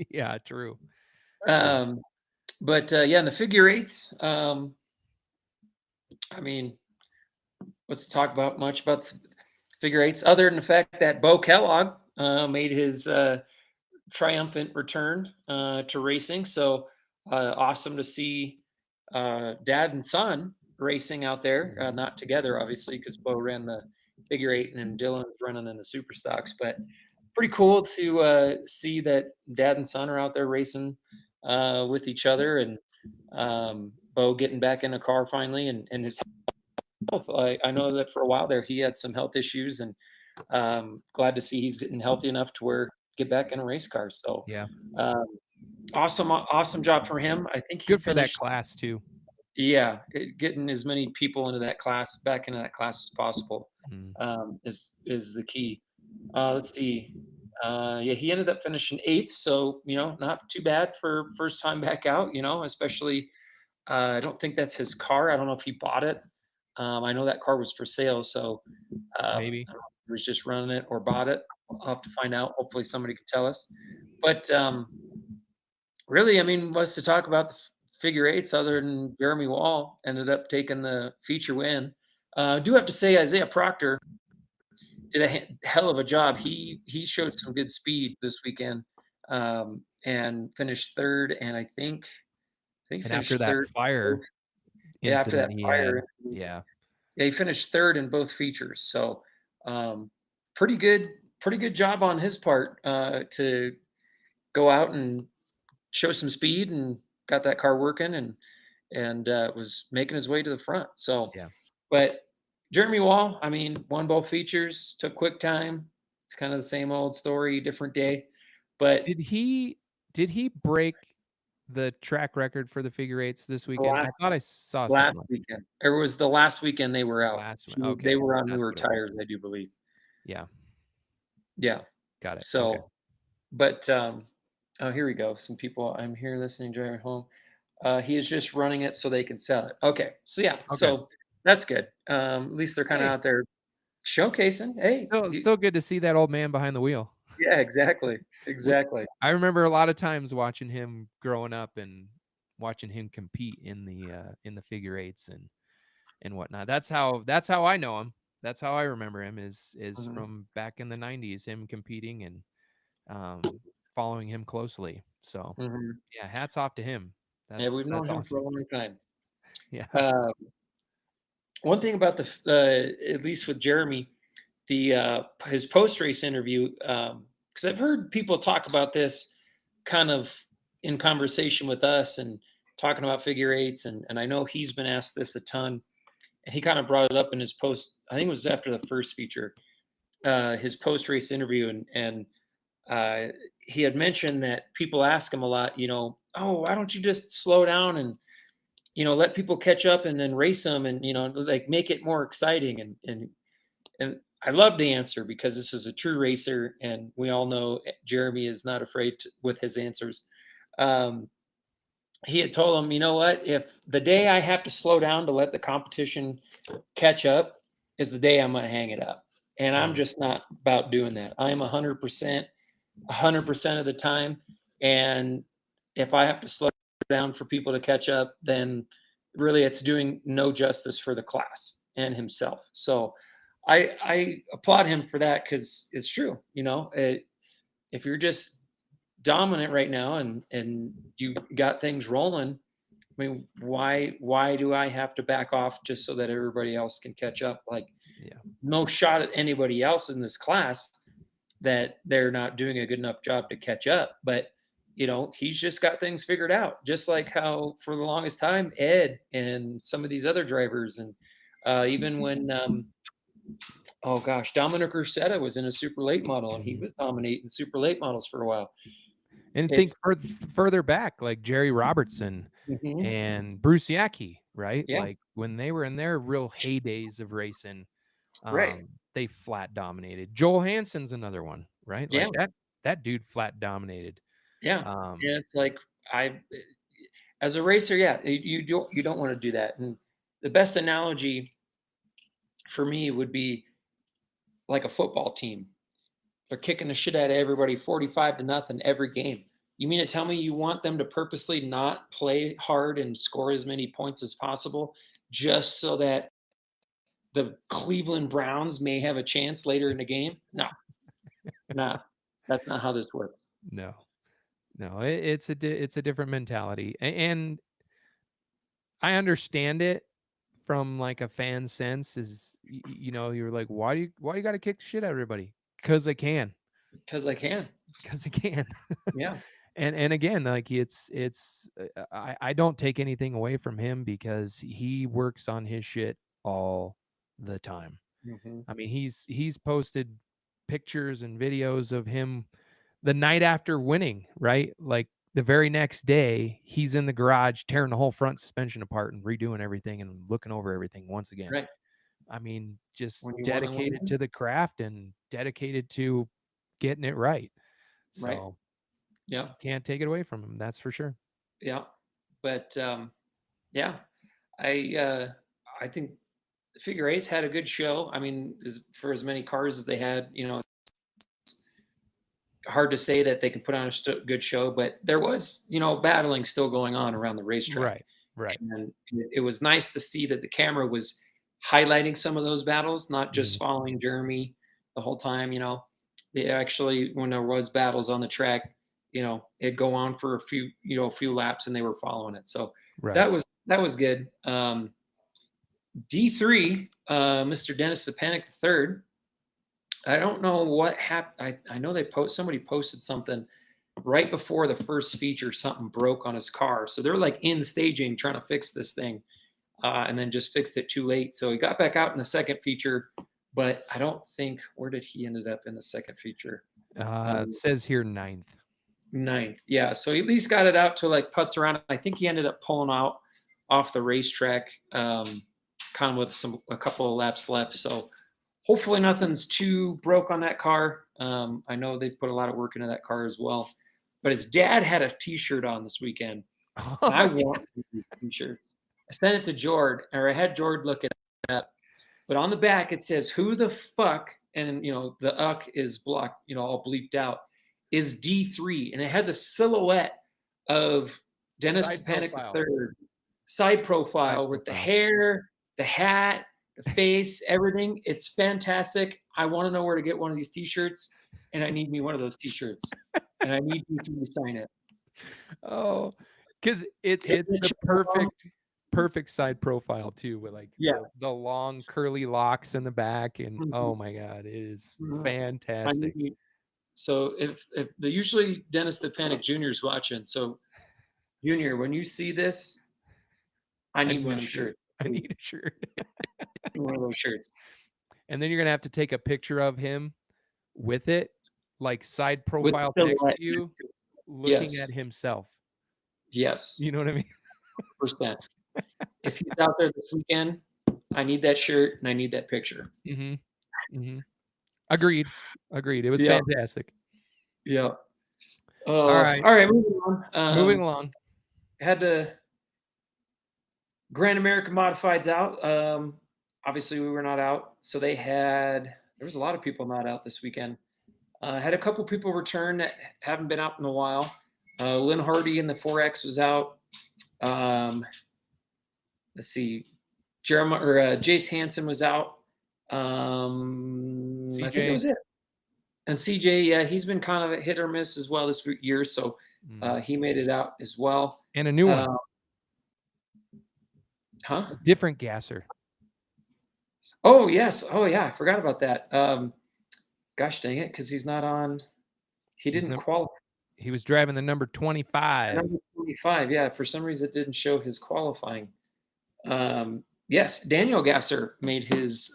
Yeah, true. True. Um, but yeah, in the figure eights, I mean, let's talk about much about figure eights other than the fact that Bo Kellogg made his triumphant return to racing. So awesome to see dad and son racing out there, not together, obviously, because Bo ran the figure eight and Dylan's running in the super stocks. But pretty cool to see that dad and son are out there racing with each other, and Bo getting back in a car finally, and his health. I know that for a while there he had some health issues, and glad to see he's getting healthy enough to where get back in a race car. So Yeah. um, awesome job for him. I think he Good for that finished. class too. Yeah, getting as many people into that class, back into that class as possible, Mm. is the key. Let's see. Yeah, he ended up finishing eighth, so not too bad for first time back out. Especially I don't think that's his car. I don't know if he bought it. I know that car was for sale, so I Maybe. don't know if he was just running it or bought it. I'll have to find out. Hopefully, somebody can tell us. But really, I mean, what's to talk about the figure eights other than Jeremy Wall ended up taking the feature win. I do have to say Isaiah Proctor did a hell of a job. He showed some good speed this weekend, and finished third, and I think he And after finished that third. fire Yeah, after that incident he had, fire, yeah. yeah, he finished third in both features. So um, pretty good job on his part to go out and show some speed and got that car working, and was making his way to the front. So, Yeah. but Jeremy Wall, I mean, won both features, took quick time. It's kind of the same old story, different day. But Did he break the track record for the figure eights this the weekend? I last thought I saw last something like weekend, it was the last weekend they were out. last one. They Okay. were on That's newer what it was. tires, I do believe. Yeah. Yeah. Got it. Okay. So, but oh, here we go. Some people I'm here listening, driving home. He is just running it so they can sell it. Okay. So yeah. Okay. So that's good. At least they're kind of Hey, out there showcasing. Hey, still good to see that old man behind the wheel. yeah, exactly, We exactly. I remember a lot of times watching him growing up and watching him compete in the figure eights and whatnot. That's how I know him. That's how I remember him is Mhm, from back in the 90s, him competing and um, following him closely. So mhm. yeah, hats off to him. Yeah, That's we've known that's him for a awesome. long time. Yeah. Uh, One thing about at least with Jeremy, the his post race interview, because I've heard people talk about this kind of in conversation with us and talking about figure eights, and I know he's been asked this a ton. and he kind of brought it up in his post. I think it was after the first feature, his post race interview, and he had mentioned that people ask him a lot, oh, why don't you just slow down and let people catch up and then race them and like make it more exciting and I love the answer because this is a true racer and we all know Jeremy is not afraid with his answers. Um, he had told him, you know what, if the day I have to slow down to let the competition catch up is the day I'm going to hang it up. And I'm just not about doing that. I am 100% of the time. And if I have to slow down for people to catch up, then really it's doing no justice for the class and himself. So I applaud him for that because it's true. If you're just dominant right now and you got things rolling, I mean, why do I have to back off just so that everybody else can catch up? Like, no shot at anybody else in this class that they're not doing a good enough job to catch up. But he's just got things figured out, just like how for the longest time Ed and some of these other drivers and even when oh gosh, Dominic Ursetta was in a super late model and he was dominating super late models for a while. And think further back, like Jerry Robertson and Bruce Yaki, right? Yeah. Like when they were in their real heydays of racing, Right. they flat dominated. Joel Hansen's another one, right? Yeah. Like that dude flat dominated. Yeah. And it's like as a racer, you don't want to do that. And the best analogy for me would be like a football team. They're kicking the shit out of everybody 45-0 every game. You mean to tell me you want them to purposely not play hard and score as many points as possible just so that the Cleveland Browns may have a chance later in the game? No, that's not how this works. No, it's a different mentality, and I understand it from like a fan sense. Is you're like, why do you got to kick the shit out of everybody? Because I can. Because I can. Yeah. And again, like it's I don't take anything away from him because he works on his shit all the time. I mean, he's posted pictures and videos of him the night after winning, right? Like the very next day, he's in the garage tearing the whole front suspension apart and redoing everything and looking over everything once again. Right. I mean, just dedicated to the craft and dedicated to getting it right. So, right. Yeah, can't take it away from him. That's for sure. Yeah, but I think Figure Eights had a good show. I mean, for as many cars as they had, it's hard to say that they can put on a good show, but there was, battling still going on around the racetrack. Right. And it was nice to see that the camera was highlighting some of those battles, not just following Jeremy the whole time. They actually, when there was battles on the track, it'd go on for a few laps and they were following it. So that was good. D3, Mr. Dennis the Panic III. I don't know what happened. I know somebody posted something right before the first feature. Something broke on his car, so they're like in staging trying to fix this thing, and then just fixed it too late. So he got back out in the second feature, but I don't think where did he ended up in the second feature? It says here ninth. Yeah. So he at least got it out to like putts around. I think he ended up pulling out off the racetrack, kind of with a couple of laps left. So hopefully nothing's too broke on that car. I know they put a lot of work into that car as well. But his dad had a T-shirt on this weekend. I want these T-shirts. I sent it to Jord, or I had Jord look it up. But on the back it says, "Who the fuck?" And the "uck" is blocked, all bleeped out. Is D3, and it has a silhouette of Dennis the Panic III side profile with the hair, the hat, the face, everything. It's fantastic. I want to know where to get one of these T-shirts, and I need me one of those T-shirts, and I need you to sign it. Oh, because it's the perfect side profile too, with like the long curly locks in the back, and oh my god, it is fantastic. So if usually Dennis the Panic Jr. is watching, so Junior, when you see this, I need one of your shirts. I need a shirt. one of those shirts. And then you're gonna have to take a picture of him with it, like side With profile the next silhouette to you, next to it. looking Yes. at himself. Yes. You know what I mean? 100%. If he's out there this weekend, I need that shirt and I need that picture. Mm-hmm. Mm-hmm. Agreed. Agreed. It was Yeah. fantastic. Yeah. All right. All right, moving on. Moving along. Had the Grand American Modifieds out. Obviously, we were not out, so there was a lot of people not out this weekend. Had a couple people return that haven't been out in a while. Lynn Hardy in the 4X was out. Let's see, Jace Hansen was out. I think that was it. And CJ, yeah, he's been kind of a hit or miss as well this year, so he made it out as well. And a new one. Huh? A different gasser. Oh, yes. Oh, yeah. I forgot about that. Gosh dang it, because he's not on. He didn't qualify. He was driving the number 25. Number 25, yeah. For some reason, it didn't show his qualifying. Yes, Daniel Gasser made his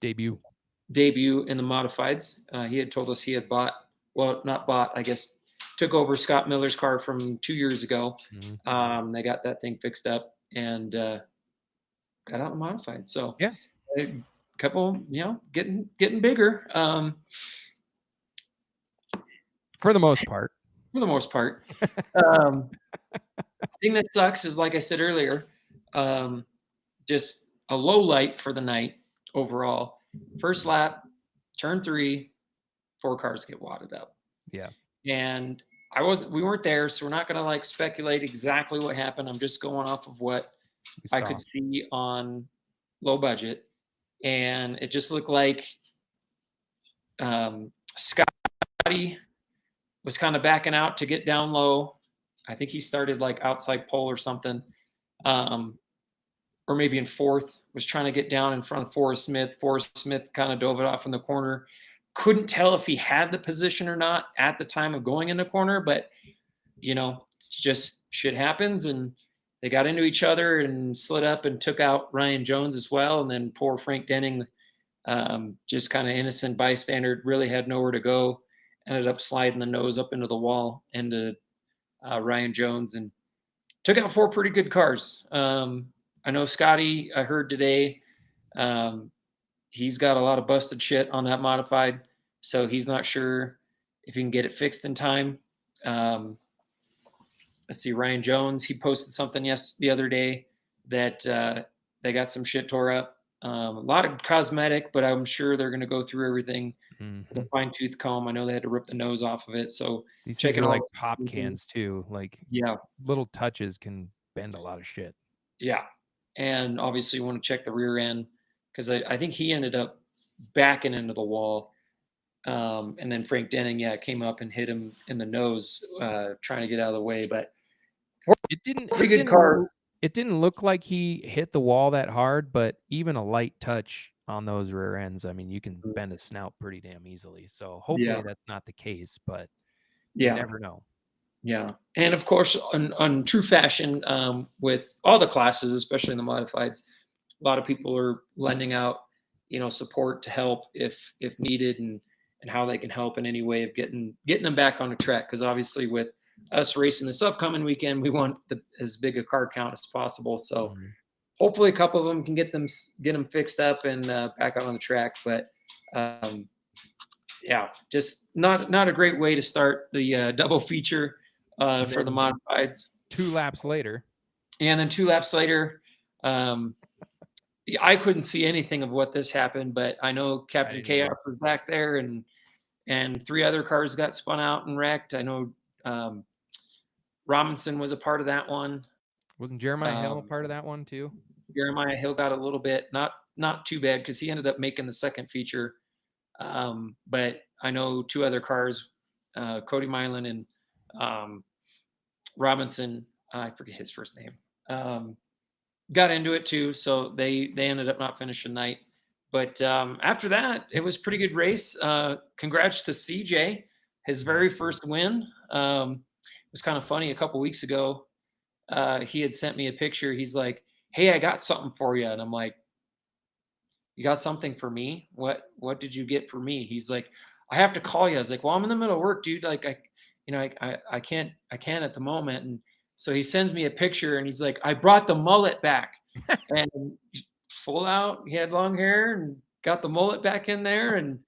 debut in the modifieds. He had told us he had not bought, I guess, took over Scott Miller's car from 2 years ago. Mm-hmm. They got that thing fixed up and got out and modified. So yeah, a couple, getting bigger. For the most part. For the most part. Thing that sucks is, like I said earlier, just a low light for the night overall. First lap, turn 3, 4 cars get wadded up. Yeah. And we weren't there, so we're not going to like speculate exactly what happened. I'm just going off of what I could see on low budget. And it just looked like Scotty was kind of backing out to get down low. I think he started like outside pole or something. Or maybe in 4th, was trying to get down in front of Forrest Smith. Forrest Smith kind of dove it off in the corner. Couldn't tell if he had the position or not at the time of going in the corner, but it's just shit happens. And they got into each other and slid up and took out Ryan Jones as well. And then poor Frank Denning, just kind of innocent bystander, really had nowhere to go. Ended up sliding the nose up into the wall into Ryan Jones and took out 4 pretty good cars. I know Scotty, I heard today, he's got a lot of busted shit on that modified, so he's not sure if he can get it fixed in time. Let's see, Ryan Jones, he posted something the other day that they got some shit tore up. A lot of cosmetic, but I'm sure they're going to go through everything with a fine-tooth comb. I know they had to rip the nose off of it, so these things are like pop cans too. Like little touches can bend a lot of shit. Yeah. And obviously you want to check the rear end because I think he ended up backing into the wall. And then Frank Denning, came up and hit him in the nose, trying to get out of the way. But it didn't look like he hit the wall that hard, but even a light touch on those rear ends, I mean, you can bend a snout pretty damn easily. So hopefully that's not the case, but you never know. Yeah. And of course, on true fashion, with all the classes, especially in the modifieds, a lot of people are lending out, support to help if needed and how they can help in any way of getting them back on the track. Because obviously with us racing this upcoming weekend, we want as big a car count as possible. So hopefully a couple of them can get them fixed up and back out on the track. But just not a great way to start the double feature for the modifieds. 2 laps later. And then 2 laps later, I couldn't see anything of what this happened, but I know Captain Chaos was back there and 3 other cars got spun out and wrecked. I know Robinson was a part of that one. Wasn't Jeremiah Hill a part of that one too? Jeremiah Hill got a little bit, not too bad because he ended up making the second feature. But I know 2 other cars, Cody Milan and Robinson, I forget his first name, got into it too. So they ended up not finishing night. But after that, it was a pretty good race. Congrats to CJ, his very first win. It was kind of funny. A couple weeks ago, he had sent me a picture. He's like, "Hey, I got something for you." And I'm like, "You got something for me? What did you get for me?" He's like, "I have to call you." I was like, "Well, I'm in the middle of work, dude. Like, I can't at the moment." And so he sends me a picture, and he's like, "I brought the mullet back," and full out. He had long hair and got the mullet back in there, and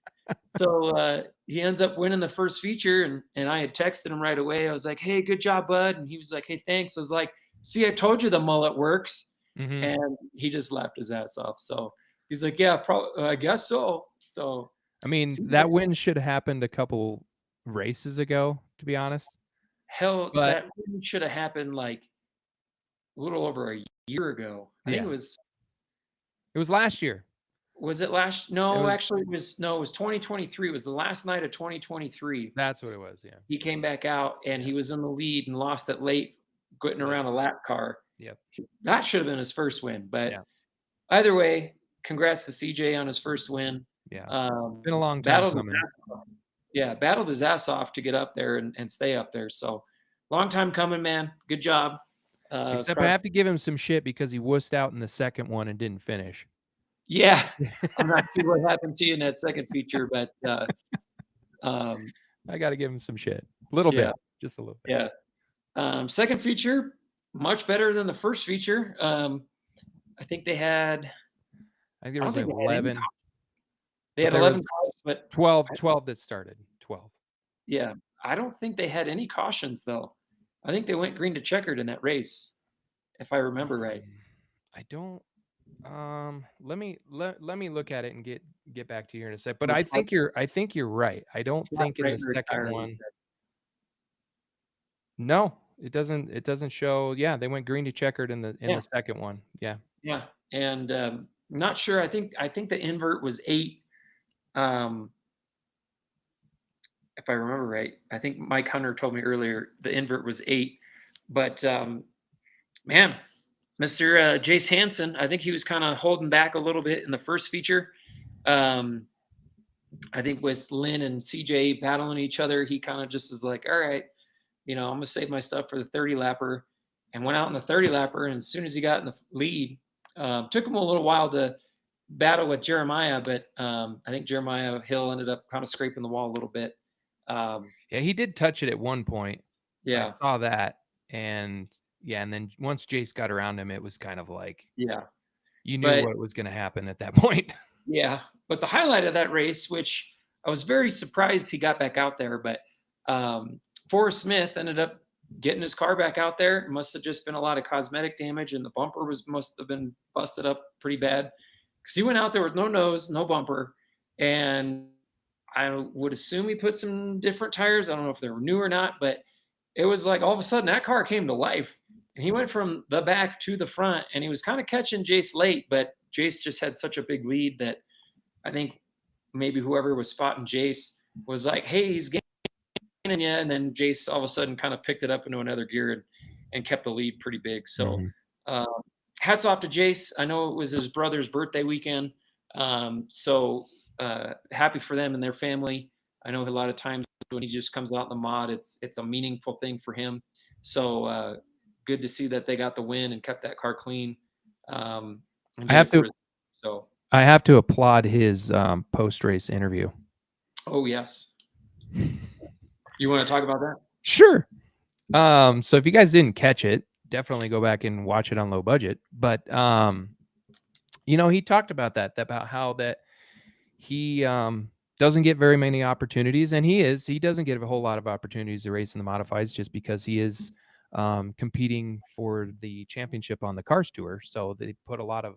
so he ends up winning the first feature. And I had texted him right away. I was like, "Hey, good job, bud." And he was like, "Hey, thanks." I was like, "See, I told you the mullet works." Mhm. And he just laughed his ass off. So he's like, "Yeah, I guess so." So I mean, see, that win should have happened a couple races ago, to be honest. hell, But that really should have happened like a little over a year ago. I think yeah, it was last year. was it last? It No, was actually, it was 2023. It was the last night of 2023. That's what it was, yeah. He came back out and Yeah. he was in the lead and lost it late, getting Yep. around a lap car. Yep. That should have been his first win. But Yeah. either way, congrats to CJ on his first win. Yeah. Um, Been a long time battled his coming. ass off. Yeah, battled his ass off to get up there and stay up there. So long time coming, man. Good job. Except I Proud. have to give him some shit because he wussed out in the second one and didn't finish. Yeah, I'm not sure what happened to you in that second feature, but um, I gotta give him some shit. A little yeah, bit. Just a little bit. yeah. Second feature, much better than the first feature. I think they had. I think there I don't was think they had any. 11, They but had there 11 was cars, but 12 that started. 12. yeah, I don't think they had any cautions though. I think they went green to checkered in that race, if I remember right. I don't let me look at it and get back to you in a sec. But Or flat I think you're right. I don't flat think in right the rear second tire, they one. said. No, it doesn't show. Yeah, they went green to checkered in Yeah, the second one. Yeah. yeah, and not sure. I think the invert was 8. Um, if I remember right, I think Mike Hunter told me earlier the invert was 8. But man, Mr. Jace Hansen, I think he was kind of holding back a little bit in the first feature. Um, I think with Lynn and CJ battling each other, he kind of just is like, all right, I'm gonna save my stuff for the 30 lapper, and went out in the 30 lapper. And as soon as he got in the lead, took him a little while to battle with Jeremiah, but I think Jeremiah Hill ended up kind of scraping the wall a little bit. Um, Yeah, he did touch it at one point. I yeah, saw that. And yeah, and then once Jace got around him, it was kind of like yeah, you knew but what was gonna happen at that point. yeah, but the highlight of that race, which I was very surprised he got back out there, but Forrest Smith ended up getting his car back out there. It must have just been a lot of cosmetic damage, and the bumper must have been busted up pretty bad because he went out there with no nose, no bumper, and I would assume he put some different tires. I don't know if they were new or not, but it was like all of a sudden that car came to life. And he went from the back to the front, and he was kind of catching Jace late, but Jace just had such a big lead that I think maybe whoever was spotting Jace was like, "Hey, he's gaining you," and then Jace all of a sudden kind of picked it up into another gear and kept the lead pretty big. So, Mhm. um, hats off to Jace. I know it was his brother's birthday weekend, so happy for them and their family. I know a lot of times when he just comes out in the mod, it's a meaningful thing for him. So good to see that they got the win and kept that car clean, and I did have it to for his. So, I have to applaud his post race interview. oh yes, you want to talk about that? Sure. So if you guys didn't catch it, definitely go back and watch it on low budget. But he talked about about how that he doesn't get very many opportunities, and he doesn't get a whole lot of opportunities to race in the modifieds just because he is competing for the championship on the Cars Tour. So they put a lot of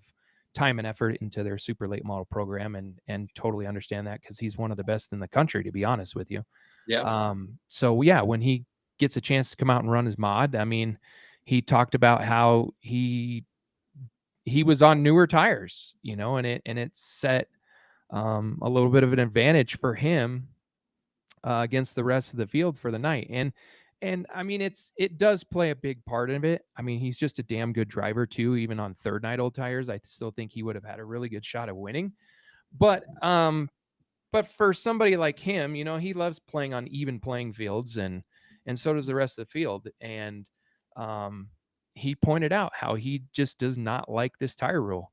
time and effort into their super late model program, and totally understand that because he's one of the best in the country, to be honest with you. Yeah, So yeah, when he gets a chance to come out and run his mod, I mean, he talked about how he was on newer tires, and it set a little bit of an advantage for him against the rest of the field for the night. And I mean, it does play a big part of it. I mean, he's just a damn good driver too. Even on third night old tires, I still think he would have had a really good shot at winning. But for somebody like him, he loves playing on even playing fields, and so does the rest of the field. And he pointed out how he just does not like this tire rule.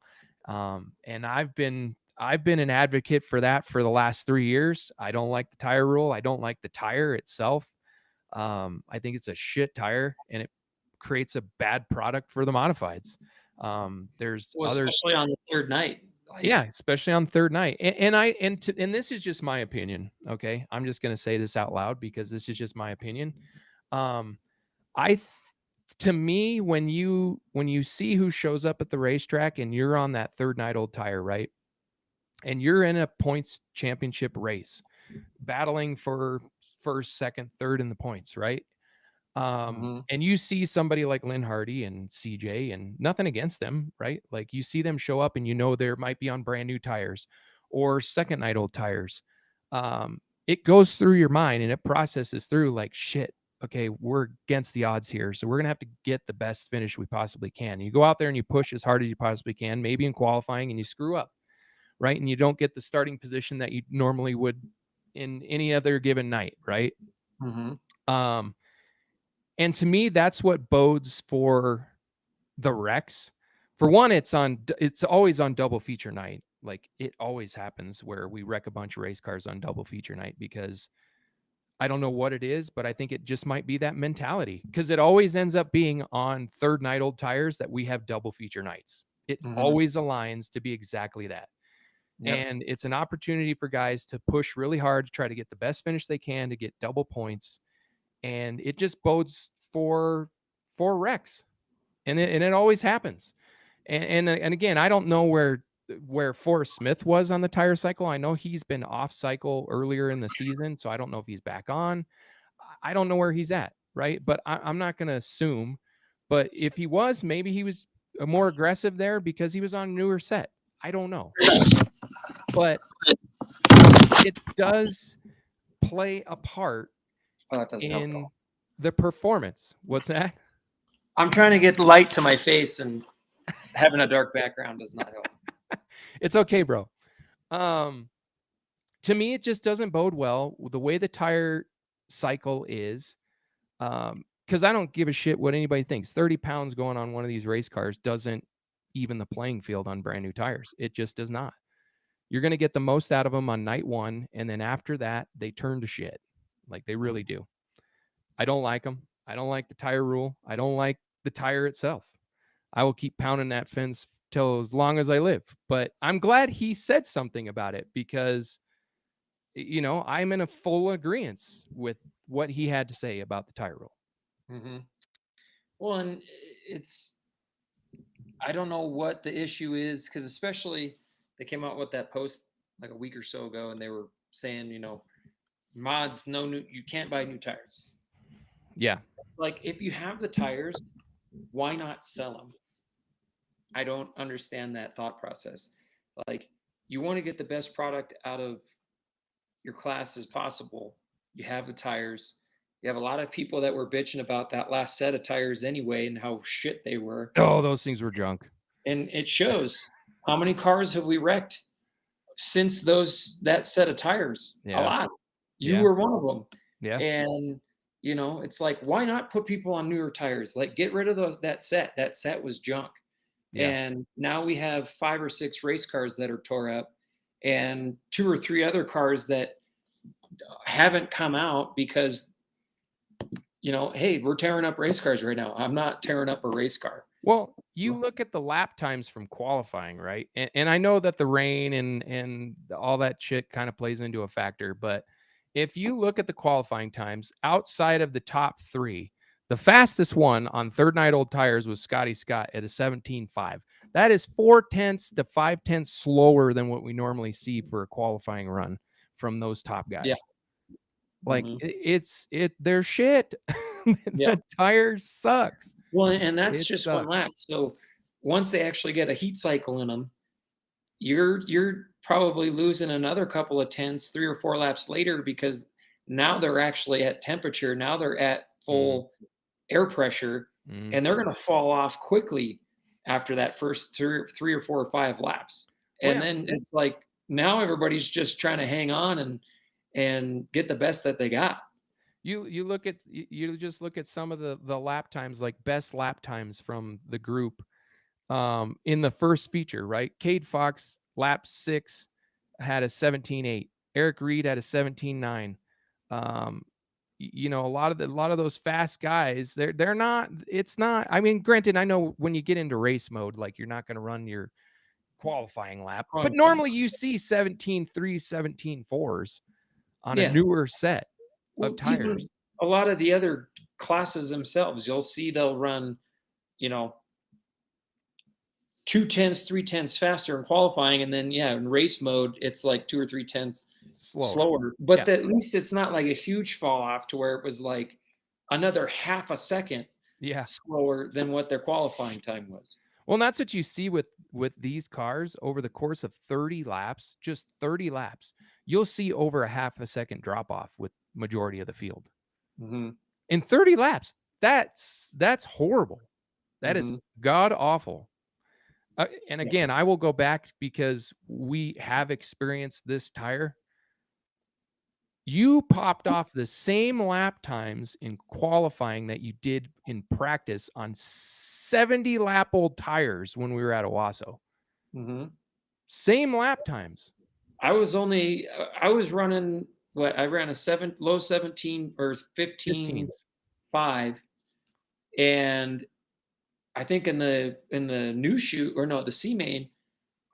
And I've been an advocate for that for the last 3 years. I don't like the tire rule. I don't like the tire itself. I think it's a shit tire, and it creates a bad product for the modifieds. There's Well, others, especially on the third night. yeah, especially on third night. And this is just my opinion. Okay, I'm just gonna say this out loud because this is just my opinion. Um, to me, when you see who shows up at the racetrack and you're on that third night old tire, right, and you're in a points championship race, battling for first, second, third in the points, right? And you see somebody like Lynn Hardy and CJ, and nothing against them, right? Like you see them show up and you know there might be on brand new tires or second night old tires. It goes through your mind and it processes through like, shit, okay, we're against the odds here. So we're going to have to get the best finish we possibly can. You go out there and you push as hard as you possibly can, maybe in qualifying, and you screw up, right? And you don't get the starting position that you normally would in any other given night, right? And to me, that's what bodes for the wrecks. For one, it's always on double feature night. Like it always happens where we wreck a bunch of race cars on double feature night, because I don't know what it is, but I think it just might be that mentality, because it always ends up being on third night old tires that we have double feature nights. It always aligns to be exactly that. Yep. And it's an opportunity for guys to push really hard to try to get the best finish they can to get double points. And it just bodes for wrecks, and it always happens. And again, I don't know where Forrest Smith was on the tire cycle. I know he's been off cycle earlier in the season, so I don't know if he's back on. I don't know where he's at, right? But I'm not going to assume. But if he was, maybe he was more aggressive there because he was on a newer set. I don't know. But it does play a part in the performance. What's that? I'm trying to get the light to my face, and having a dark background does not help. It's okay, bro. To me, it just doesn't bode well the way the tire cycle is. Because I don't give a shit what anybody thinks. 30 pounds going on one of these race cars doesn't even the playing field on brand new tires. It just does not. You're going to get the most out of them on night one, and then after that, they turn to shit. Like they really do. I don't like them. I don't like the tire rule. I don't like the tire itself. I will keep pounding that fence till as long as I live. But I'm glad he said something about it, because, you know, I'm in a full agreement with what he had to say about the tire rule. Well, and I don't know what the issue is, because especially they came out with that post like a week or so ago, and they were saying, you know, mods, you can't buy new tires. Yeah. Like if you have the tires, why not sell them? I don't understand that thought process. Like you want to get the best product out of your class as possible. You have the tires. You have a lot of people that were bitching about that last set of tires anyway and how shit they were. Oh, those things were junk. And it shows. How many cars have we wrecked since that set of tires? Yeah. A lot. You were one of them. Yeah. And you know, it's like, why not put people on newer tires? Like get rid of that set. That set was junk. Yeah. And now we have 5 or 6 race cars that are tore up, and 2 or 3 other cars that haven't come out because, you know, hey, we're tearing up race cars right now. I'm not tearing up a race car. Well, you look at the lap times from qualifying, right? And I know that the rain and all that shit kind of plays into a factor, but if you look at the qualifying times outside of the top 3, the fastest one on third night old tires was Scotty Scott at a 17.5. That is 0.4 to 0.5 slower than what we normally see for a qualifying run from those top guys. Yeah. Like they're shit. The tire sucks. Well, and that's just one lap. So once they actually get a heat cycle in them, you're probably losing another couple of 10s 3 or 4 laps later, because now they're actually at temperature. Now they're at full air pressure, and they're going to fall off quickly after that first 3 or 4 or 5 laps. And then it's like now everybody's just trying to hang on and get the best that they got. You look at you just look at some of the lap times, like best lap times from the group in the first feature, right? Cade Fox lap 6 had a 17.8. Eric Reed had a 17.9. You know, a lot of those fast guys, they're not, it's not, I mean, granted, I know when you get into race mode, like you're not going to run your qualifying lap, but normally you see 17.3, 17.4s on a Yeah. newer set Well, of tires. even a lot of the other classes themselves, you'll see they'll run, you know, 2/10, 3/10 faster in qualifying, and then in race mode it's like 2 or 3/10 slower. But at least it's not like a huge fall off to where it was like another half a second slower than what their qualifying time was. Well, and that's what you see with these cars over the course of 30 laps, just 30 laps. You'll see over a half a second drop off with majority of the field. In 30 laps. That's horrible. That is god awful. And again, I will go back because we have experienced this tire. You popped off the same lap times in qualifying that you did in practice on 70 lap old tires when we were at Owasso. Same lap times. I was running I ran a low 17 or 15.5, and I think in the new shoe, or no, the C main,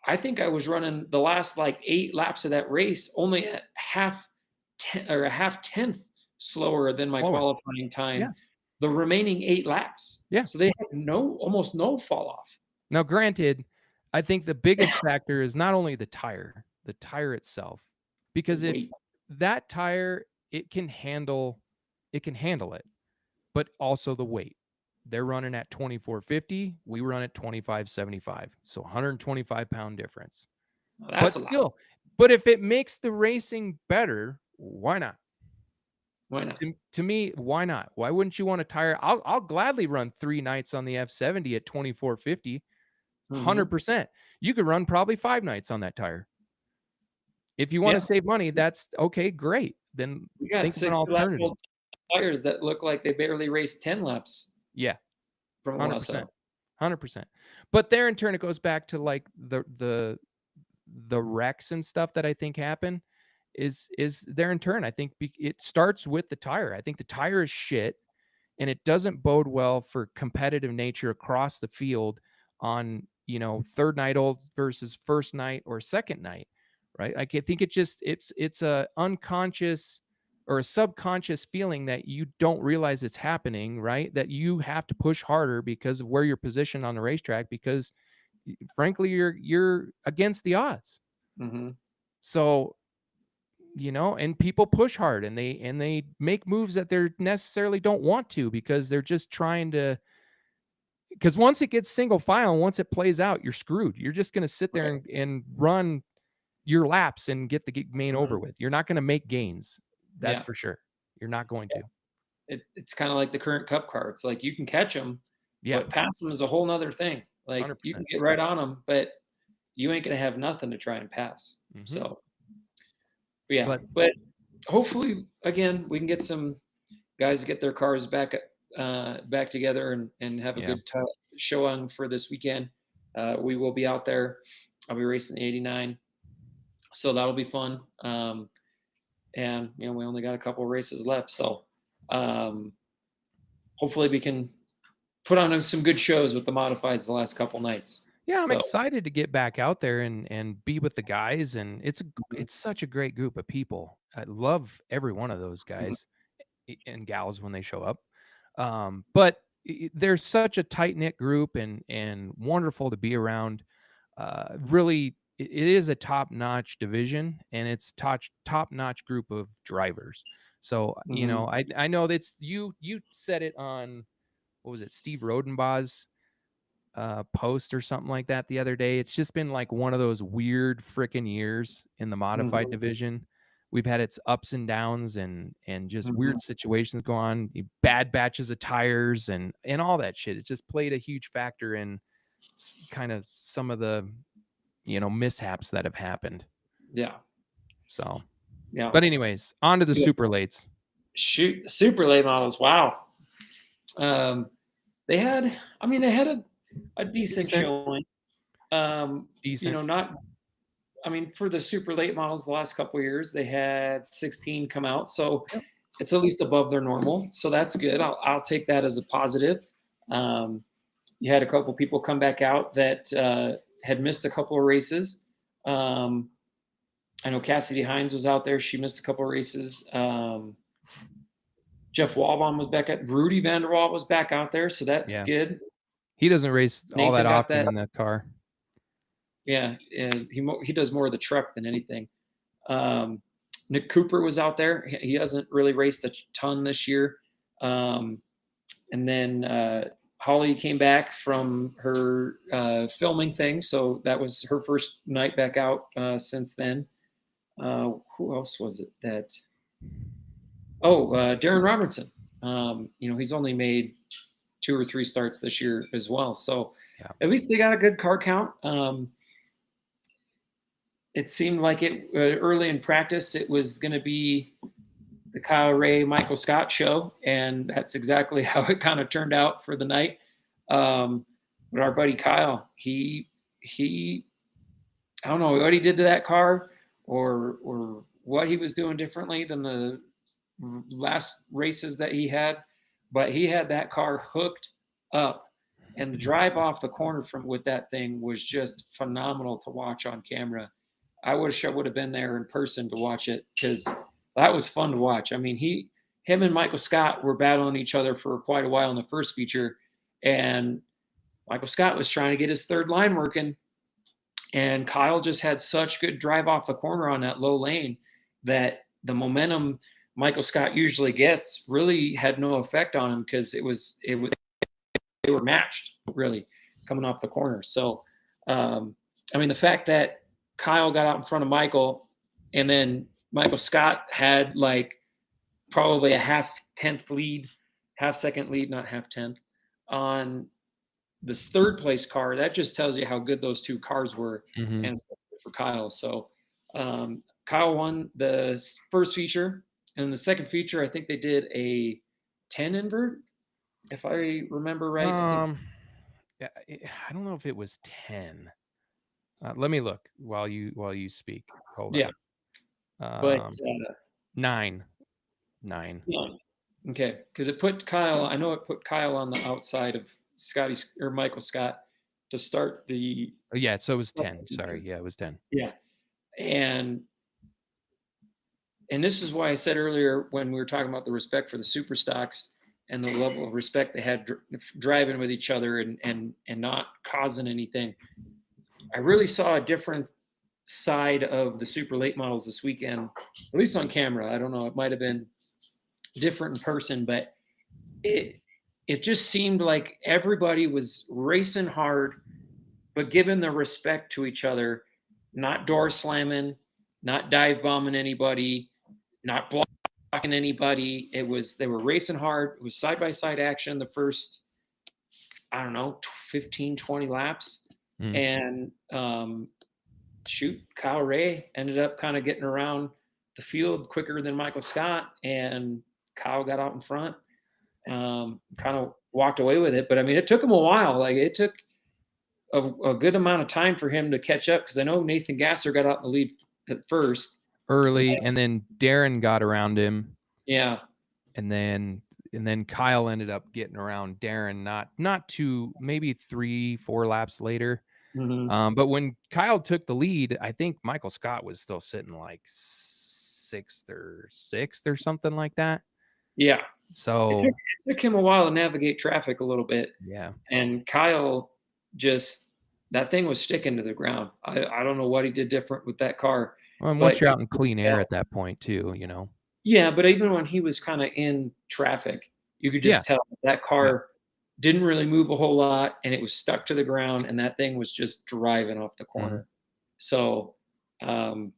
I think I was running the last like 8 laps of that race only at a half tenth slower than my qualifying time. The remaining 8 laps. So they had almost no fall off. Now, granted, I think the biggest factor is not only the tire itself, because if that tire, it can handle it, but also the weight. They're running at 2450. We run at 2575. So 125-pound difference. That's but still, but if it makes the racing better, why not? Why not? To me, why not? Why wouldn't you want a tire? I'll gladly run 3 nights on the F70 at 2450. 100%. You could run probably 5 nights on that tire. If you want to save money, that's okay, great. Then think of an alternative. Tires that look like they barely raced 10 laps. Yeah. From 100%. 100%. But there in turn, it goes back to like the wrecks and stuff that I think happen is there in turn. I think it starts with the tire. I think the tire is shit, and it doesn't bode well for competitive nature across the field on, you know, third night old versus first night or second night, right? I think it's a unconscious or a subconscious feeling that you don't realize it's happening, right? That you have to push harder because of where you're positioned on the racetrack, because frankly, you're against the odds. So, you know, and people push hard and they make moves that they necessarily don't want to, because they're just trying to, because once it gets single file and once it plays out, you're screwed. You're just going to sit there and run your laps and get the main over with. You're not going to make gains. That's for sure. You're not going to. It's kind of like the current Cup car. It's like you can catch them, but pass them is a whole nother thing. Like 100%. You can get right on them, but you ain't going to have nothing to try and pass. So, but hopefully, again, we can get some guys to get their cars back together and have a good showing for this weekend. We will be out there. I'll be racing the 89, so that'll be fun. And you know, we only got a couple of races left, so hopefully we can put on some good shows with the modifieds the last couple nights. Yeah, I'm excited to get back out there and be with the guys, and it's such a great group of people. I love every one of those guys and gals when they show up. But there's such a tight-knit group and wonderful to be around. Really, it is a top-notch division, and it's top-notch group of drivers. So, you know, I know that's you said it on, what was it, Steve Rodenbaugh's post or something like that the other day. It's just been like one of those weird freaking years in the modified division. We've had its ups and downs and just weird situations go on, bad batches of tires and all that shit. It just played a huge factor in kind of some of the, you know, mishaps that have happened. Yeah. So, but anyways, on to the super lates. Shoot, super late models. Wow. They had, I mean, they had a decent showing. Decent. Not, I mean, for the super late models, the last couple of years, they had 16 come out. So Yep. it's at least above their normal. So that's good. I'll take that as a positive. You had a couple people come back out that had missed a couple of races. I know Cassidy Hines was out there. She missed a couple of races. Jeff Walbaum was back at. Rudy Vanderwall was back out there, so that's good. He doesn't race all that Nathan got often that. in that car. Yeah, and he does more of the truck than anything. Nick Cooper was out there. He hasn't really raced a ton this year. And then Holly came back from her filming thing, so that was her first night back out since then. Who else was it that? Oh, Darren Robertson. He's only made 2 or 3 starts this year as well. So at least they got a good car count. It seemed like it early in practice, it was going to be the Kyle Ray, Michael Scott show. And that's exactly how it kind of turned out for the night. But our buddy Kyle, he I don't know what he did to that car or what he was doing differently than the last races that he had, but he had that car hooked up, and the drive off the corner with that thing was just phenomenal to watch on camera. I wish I would have been there in person to watch it, because that was fun to watch. I mean, him and Michael Scott were battling each other for quite a while in the first feature, and Michael Scott was trying to get his third line working, and Kyle just had such good drive off the corner on that low lane that the momentum Michael Scott usually gets really had no effect on him, because they were matched really coming off the corner. So, I mean, the fact that Kyle got out in front of Michael, and then Michael Scott had like probably a half second lead, not half tenth, on this third place car, that just tells you how good those two cars were, and for Kyle. So Kyle won the first feature, and the second feature, I think they did a 10 invert, if I remember right. I don't know if it was 10. Let me look while you speak. Hold on. But 9. Okay, because it put Kyle. I know it put Kyle on the outside of Scotty or Michael Scott to start the. Oh, yeah, so it was 10. Sorry, yeah, it was 10. Yeah, and this is why I said earlier when we were talking about the respect for the super stocks and the level of respect they had driving with each other and not causing anything. I really saw a different side of the super late models this weekend, at least on camera. I don't know, it might have been different in person, but it just seemed like everybody was racing hard, but giving the respect to each other, not door slamming, not dive bombing anybody, not blocking anybody. They were racing hard. It was side-by-side action the first, I don't know, 15, 20 laps. And Kyle Ray ended up kind of getting around the field quicker than Michael Scott, and Kyle got out in front, kind of walked away with it. But I mean, it took him a while. Like, it took a good amount of time for him to catch up, because I know Nathan Gasser got out in the lead at first early, and then Darren got around him. Yeah. And then Kyle ended up getting around Darren, not too, maybe 3-4 laps later. But when Kyle took the lead, I think Michael Scott was still sitting like 6th or something like that. Yeah. So it took him a while to navigate traffic a little bit. Yeah. And Kyle that thing was sticking to the ground. I don't know what he did different with that car. Well, and once you're out in clean air at that point too, Yeah, but even when he was kind of in traffic, you could just tell that car didn't really move a whole lot, and it was stuck to the ground, and that thing was just driving off the corner. So, I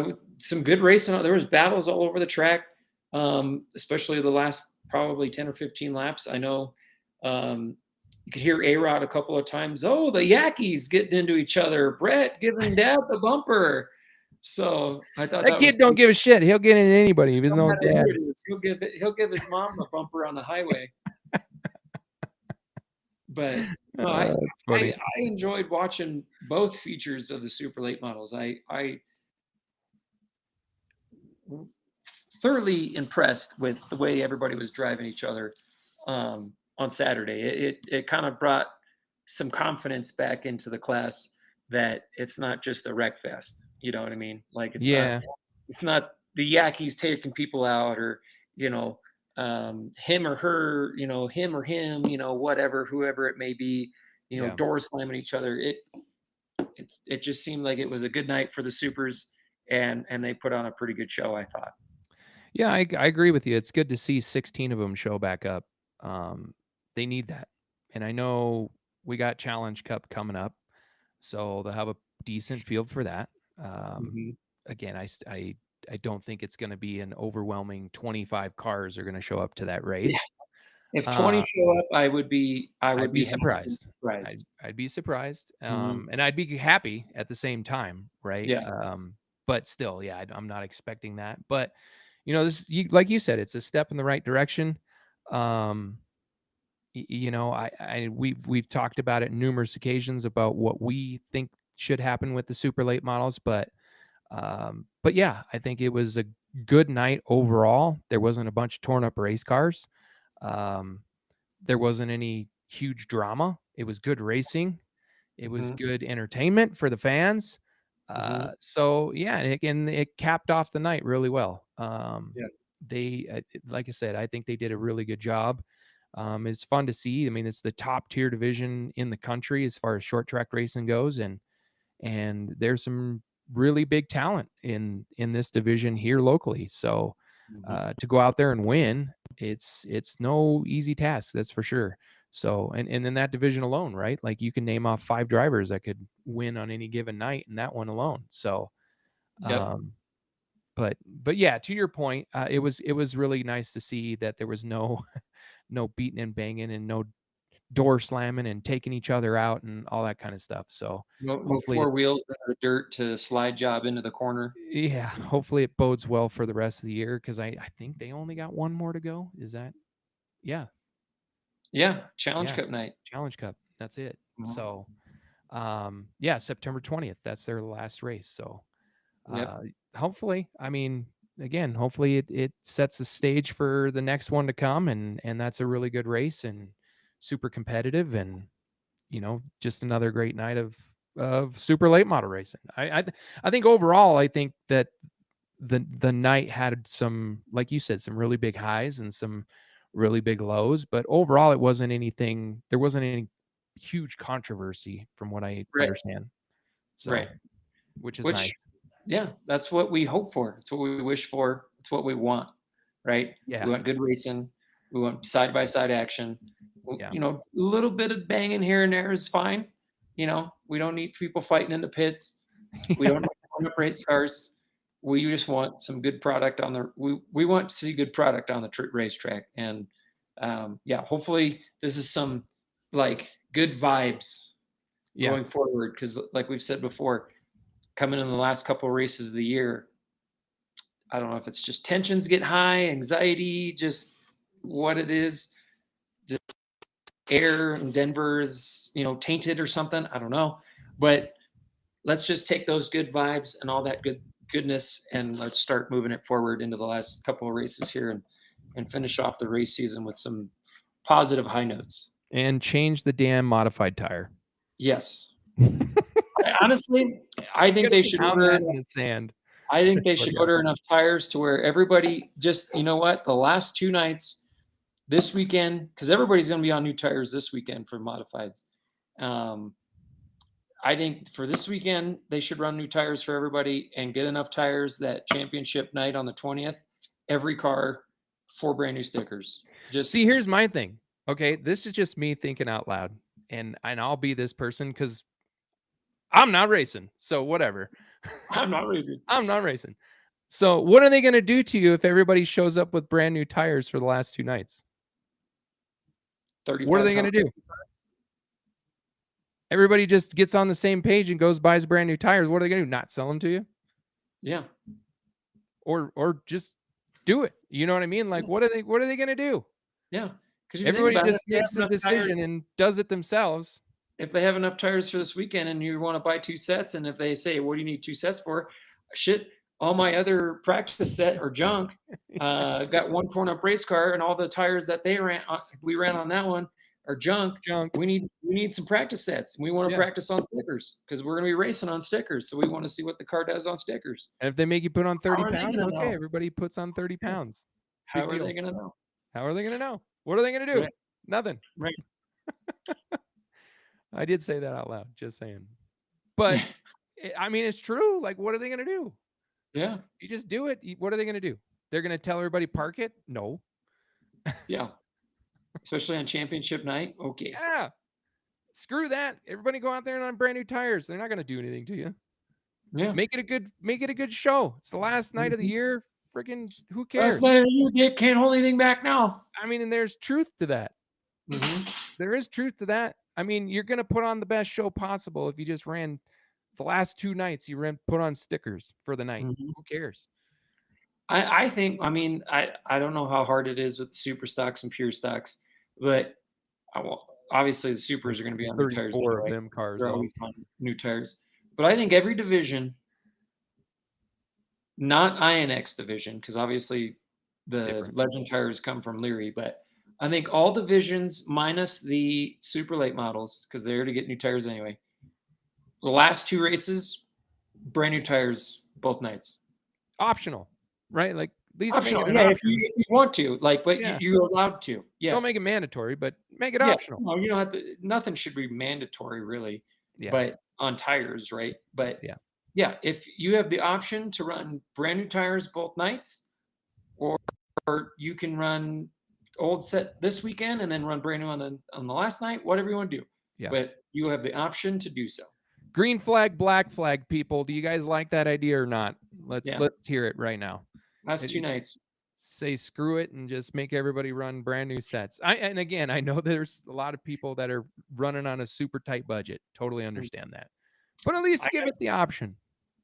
was some good racing. There was battles all over the track, especially the last probably 10 or 15 laps. I know you could hear A-Rod a couple of times. Oh, the Yankees getting into each other. Brett giving Dad the bumper. So I thought That kid don't give a shit. He'll get into anybody. If his no own matter dad. who it is, he'll give his mom a bumper on the highway. But no, That's funny. I enjoyed watching both features of the super late models. I thoroughly impressed with the way everybody was driving each other on Saturday. It kind of brought some confidence back into the class that it's not just a wreck fest. You know what I mean? Like it's not the Yankees taking people out, or him or her, him or him, whatever, whoever it may be, doors slamming each other. It just seemed like it was a good night for the supers, and they put on a pretty good show, I thought. Yeah, I agree with you. It's good to see 16 of them show back up. They need that. And I know we got Challenge Cup coming up, so they'll have a decent field for that. Again, I don't think it's going to be an overwhelming 25 cars are going to show up to that race. Yeah. If 20 show up, I would be surprised. I'd be surprised. And I'd be happy at the same time, right? Yeah. But still, yeah, I'm not expecting that. But this, like you said, it's a step in the right direction. We've talked about it numerous occasions about what we think should happen with the super late models, but yeah, I think it was a good night overall. There wasn't a bunch of torn up race cars. There wasn't any huge drama. It was good racing. It was good entertainment for the fans. So yeah, and it capped off the night really well. They, like I said, I think they did a really good job. It's fun to see. I mean, it's the top tier division in the country as far as short track racing goes, and there's some really big talent in this division here locally. So to go out there and win, it's no easy task, that's for sure. So and in that division alone, right? Like you can name off 5 drivers that could win on any given night in that one alone. So but yeah, to your point, it was really nice to see that there was no beating and banging and no door slamming and taking each other out and all that kind of stuff. So no hopefully 4 wheels in the dirt to slide job into the corner. Yeah, hopefully it bodes well for the rest of the year, because I think they only got one more to go. Is that? Yeah. Challenge Cup night. Challenge Cup. That's it. So, yeah, September 20th. That's their last race. So, hopefully, I mean, again, hopefully it sets the stage for the next one to come, and that's a really good race and super competitive, and just another great night of super late model racing. I think overall, I think that the night had some, like you said, some really big highs and some really big lows, but overall there wasn't any huge controversy from what I understand. So, which is nice. Yeah, that's what we hope for. It's what we wish for. It's what we want, right? Yeah. We want good racing. We want side-by-side action. A little bit of banging here and there is fine. We don't need people fighting in the pits. We don't need race cars. We just want some good product on the. We want to see good product on the racetrack, and hopefully this is some like good vibes going forward. Because like we've said before, coming in the last couple of races of the year, I don't know if it's just tensions get high, anxiety, just what it is. Just air in Denver is, tainted or something. I don't know. But let's just take those good vibes and all that goodness, and let's start moving it forward into the last couple of races here and finish off the race season with some positive high notes. And change the damn modified tire. Yes. Honestly, I think they should order in the sand. I think they should order enough tires to where everybody just, the last 2 nights this weekend, because everybody's going to be on new tires this weekend for modifieds. I think for this weekend, they should run new tires for everybody and get enough tires that championship night on the 20th, every car, 4 brand new stickers. Just see, here's my thing. Okay. This is just me thinking out loud, and I'll be this person because I'm not racing. So whatever. I'm not racing. So what are they going to do to you if everybody shows up with brand new tires for the last 2 nights? What are they going to do? Everybody just gets on the same page and goes buys brand new tires. What are they going to do? Not sell them to you? Yeah. Or just do it. You know what I mean? Like, what are they going to do? Yeah. Because Everybody just makes the decision and does it themselves. If they have enough tires for this weekend and you want to buy 2 sets, and if they say, what do you need 2 sets for? Shit, all my other practice set are junk. Got one torn up race car, and all the tires that we ran on that one are junk. We need some practice sets. We want to practice on stickers because we're going to be racing on stickers. So we want to see what the car does on stickers. And if they make you put on 30 pounds, okay, everybody puts on 30 pounds. How are they going to know? How are they going to know? What are they going to do? Right. Nothing. Right. I did say that out loud, just saying. But I mean, it's true. Like, what are they going to do? Yeah. You just do it. What are they going to do? They're going to tell everybody park it? No. Yeah. Especially on championship night. Okay. Yeah. Screw that. Everybody go out there and on brand new tires. They're not going to do anything to you. Yeah. Make it a good show. It's the last night of the year. Freaking who cares? Last night of the year, Dick, can't hold anything back now. I mean, and there's truth to that. There is truth to that. I mean, you're going to put on the best show possible if you just ran the last 2 nights. You put on stickers for the night. Who cares? I think, I mean, I don't know how hard it is with super stocks and pure stocks, but obviously the supers are going to be on new tires. 34 of them cars. They're always on new tires. But I think every division, not INX division, because obviously the Legend tires come from Leary, but I think all divisions minus the super late models, because they already get new tires anyway. The last 2 races, brand new tires both nights. Optional, right? Like these optional. Yeah, if you want to, like, but you're allowed to. Yeah, don't make it mandatory, but make it optional. No, you don't have to. Nothing should be mandatory, really. Yeah. But on tires, right? But yeah, if you have the option to run brand new tires both nights, or you can run old set this weekend and then run brand new on the last night, whatever you want to do. Yeah. But you have the option to do so. Green flag, black flag, people. Do you guys like that idea or not? Let's hear it right now. Last 2 nights. Say screw it and just make everybody run brand new sets. And again, I know there's a lot of people that are running on a super tight budget. Totally understand that. But at least give it the option.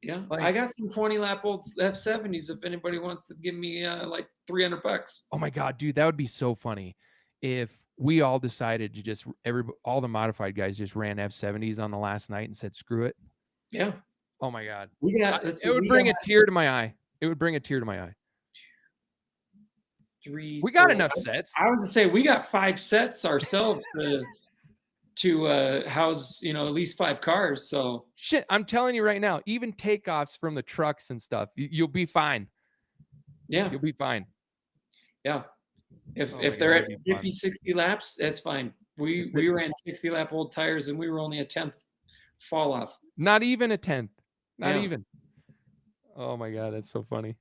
Yeah, like, I got some 20-lap old F70s if anybody wants to give me like $300. Oh my God, dude, that would be so funny if we all decided to just all the modified guys just ran F70s on the last night and said screw it. Yeah. Oh my God. It would bring a tear to my eye. It would bring a tear to my eye. 3. We got enough sets. I was gonna say we got 5 sets ourselves to house, at least 5 cars. So shit, I'm telling you right now, even takeoffs from the trucks and stuff, you'll be fine. Yeah, you'll be fine. Yeah, if they're at 50, 60 laps, that's fine. We ran 60 lap old tires and we were only a 10th fall off. Not even a 10th. Not even. Oh my God, that's so funny.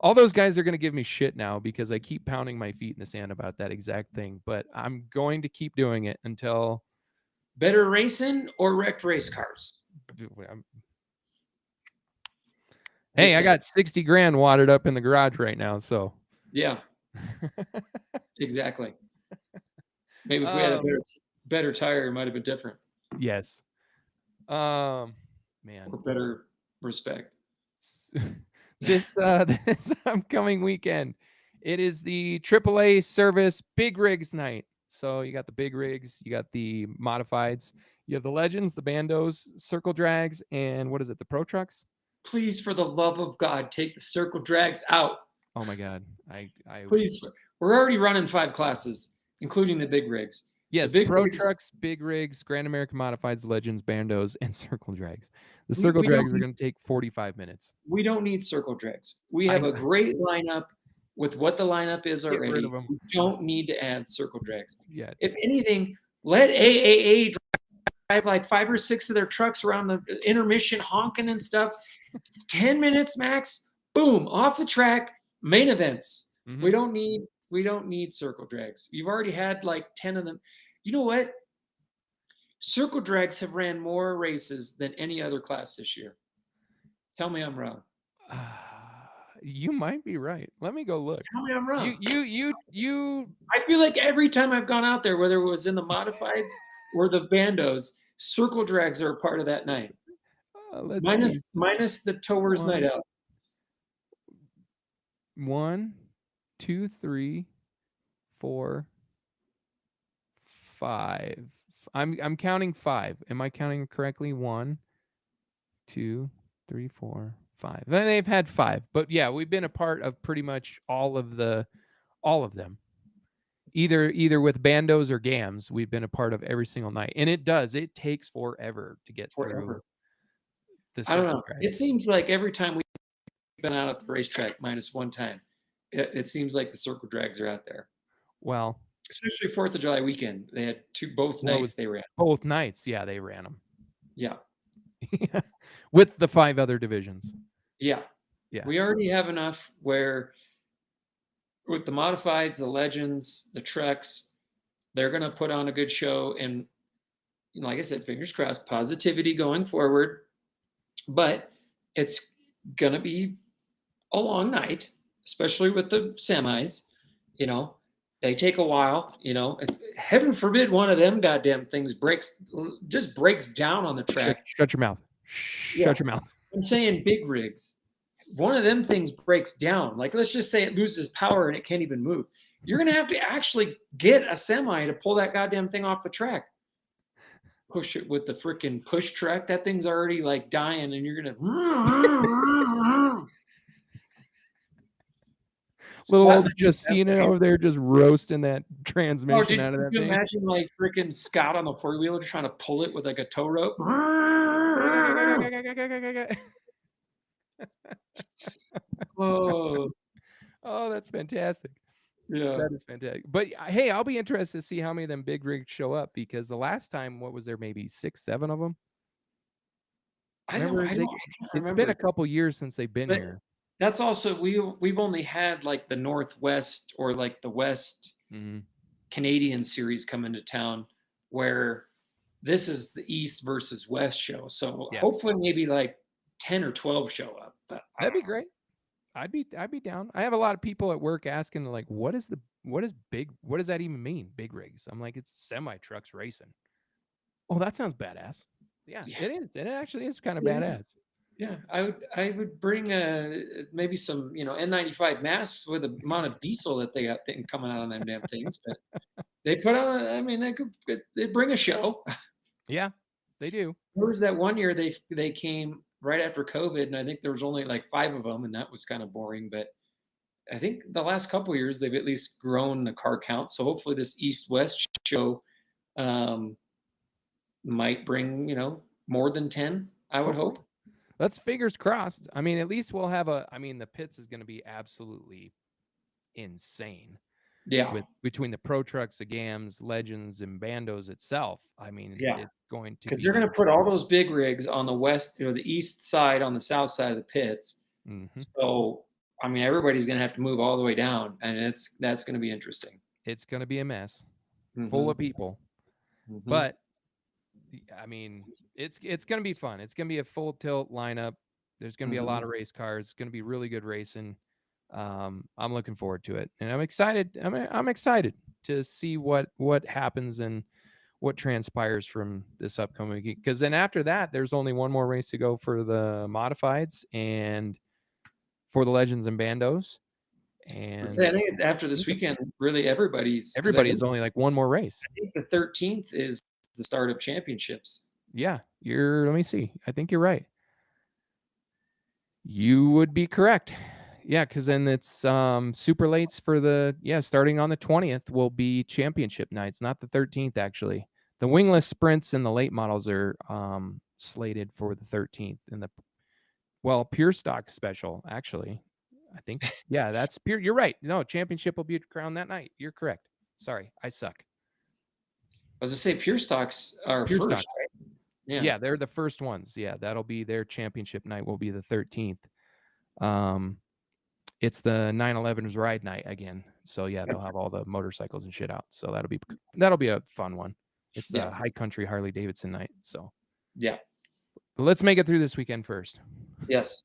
All those guys are going to give me shit now because I keep pounding my feet in the sand about that exact thing, but I'm going to keep doing it until. Better racing or wrecked race cars? Hey, I got 60 grand wadded up in the garage right now, so. Yeah. Exactly. Maybe if we had a better tire, it might have been different. Yes. Man. Or better respect. This upcoming weekend, it is the AAA service big rigs night. So you got the big rigs, you got the modifieds, you have the legends, the bandos, circle drags, and what is it, the pro trucks? Please, for the love of God, take the circle drags out. Oh my God, I please. We're already running 5 classes, including the big rigs. Yes, big pro trucks, big rigs, Grand American modifieds, legends, bandos, and circle drags. The circle drags are going to take 45 minutes. We don't need circle drags. We have a great lineup with what the lineup is already. We don't need to add circle drags. Yeah. If anything, let AAA drive like 5 or 6 of their trucks around the intermission, honking and stuff. 10 minutes max. Boom, off the track. Main events. Mm-hmm. We don't need circle drags. You've already had like 10 of them. You know what? Circle drags have ran more races than any other class this year. Tell me I'm wrong. You might be right. Let me go look. Tell me I'm wrong. You. I feel like every time I've gone out there, whether it was in the modifieds or the bandos, circle drags are a part of that night. Let's see. Minus the Towers Night Out. 1, 2, 3, 4, 5. I'm counting 5. Am I counting correctly? 1, 2, 3, 4, 5. And they've had 5, but yeah, we've been a part of pretty much all of them. Either with bandos or gams, we've been a part of every single night, and it takes forever to get through the I don't know. circle It seems like every time we've been out at the racetrack, minus one time, it seems like the circle drags are out there. Well, especially 4th of July weekend, they had both nights they ran. Both nights, yeah, they ran them. Yeah. With the 5 other divisions. Yeah. We already have enough where with the modifieds, the legends, the treks, they're going to put on a good show. And like I said, fingers crossed, positivity going forward. But it's going to be a long night, especially with the semis. They take a while. If heaven forbid one of them goddamn things breaks down on the track. Shut your mouth. Shut your mouth. I'm saying big rigs. One of them things breaks down. Like, let's just say it loses power and it can't even move. You're going to have to actually get a semi to pull that goddamn thing off the track. Push it with the freaking push track. That thing's already like dying and you're going to. Little old Justina over there just roasting that transmission out of that thing. Can you imagine like freaking Scott on the 4-wheeler trying to pull it with like a tow rope? Oh, that's fantastic. Yeah. That is fantastic. But hey, I'll be interested to see how many of them big rigs show up, because the last time, what was there, maybe 6, 7 of them? It's been a couple years since they've been here. That's also we've only had like the Northwest or like the West Canadian series come into town, where this is the East versus West show. So hopefully maybe like 10 or 12 show up. But that'd be great. I'd be down. I have a lot of people at work asking like, what does that even mean? Big rigs. I'm like, it's semi trucks racing. Oh, that sounds badass. Yeah, it is. It actually is kind of badass. Yeah, I would bring maybe some N95 masks with the amount of diesel that they got coming out on them damn things. But they put on. They bring a show. Yeah, they do. There was that one year they came right after COVID, and I think there was only like 5 of them, and that was kind of boring. But I think the last couple of years they've at least grown the car count. So hopefully this East-West show might bring more than 10. I would hope. Let's fingers crossed. At least we'll have the pits is going to be absolutely insane. Yeah. Between the pro trucks, the gams, legends, and bandos itself. It's going to, because they're going to put all those big rigs on the west, the east side, on the south side of the pits. Mm-hmm. So, everybody's going to have to move all the way down, and that's going to be interesting. It's going to be a mess, full of people. Mm-hmm. But it's going to be fun. It's going to be a full tilt lineup. There's going to be a lot of race cars. It's going to be really good racing. I'm looking forward to it, and I'm excited. I'm excited to see what happens and what transpires from this upcoming week. Because then after that, there's only one more race to go for the modifieds and for the legends and bandos. And I think after this weekend, really everybody's only like one more race. I think the 13th is the start of championships. Yeah, let me see. I think you're right. You would be correct. Yeah, because then it's super lates for starting on the 20th will be championship nights, not the 13th actually. The wingless sprints and the late models are slated for the 13th, and pure stock special actually. I think that's pure. You're right. No, championship will be crowned that night. You're correct. Sorry, I suck. I was gonna say pure stocks are first, right? Yeah, they're the first ones. Yeah, that'll be their championship night. Will be the 13th. It's the 911's ride night again. So they'll have all the motorcycles and shit out. So that'll be a fun one. It's the high country Harley Davidson night. So but let's make it through this weekend first. Yes.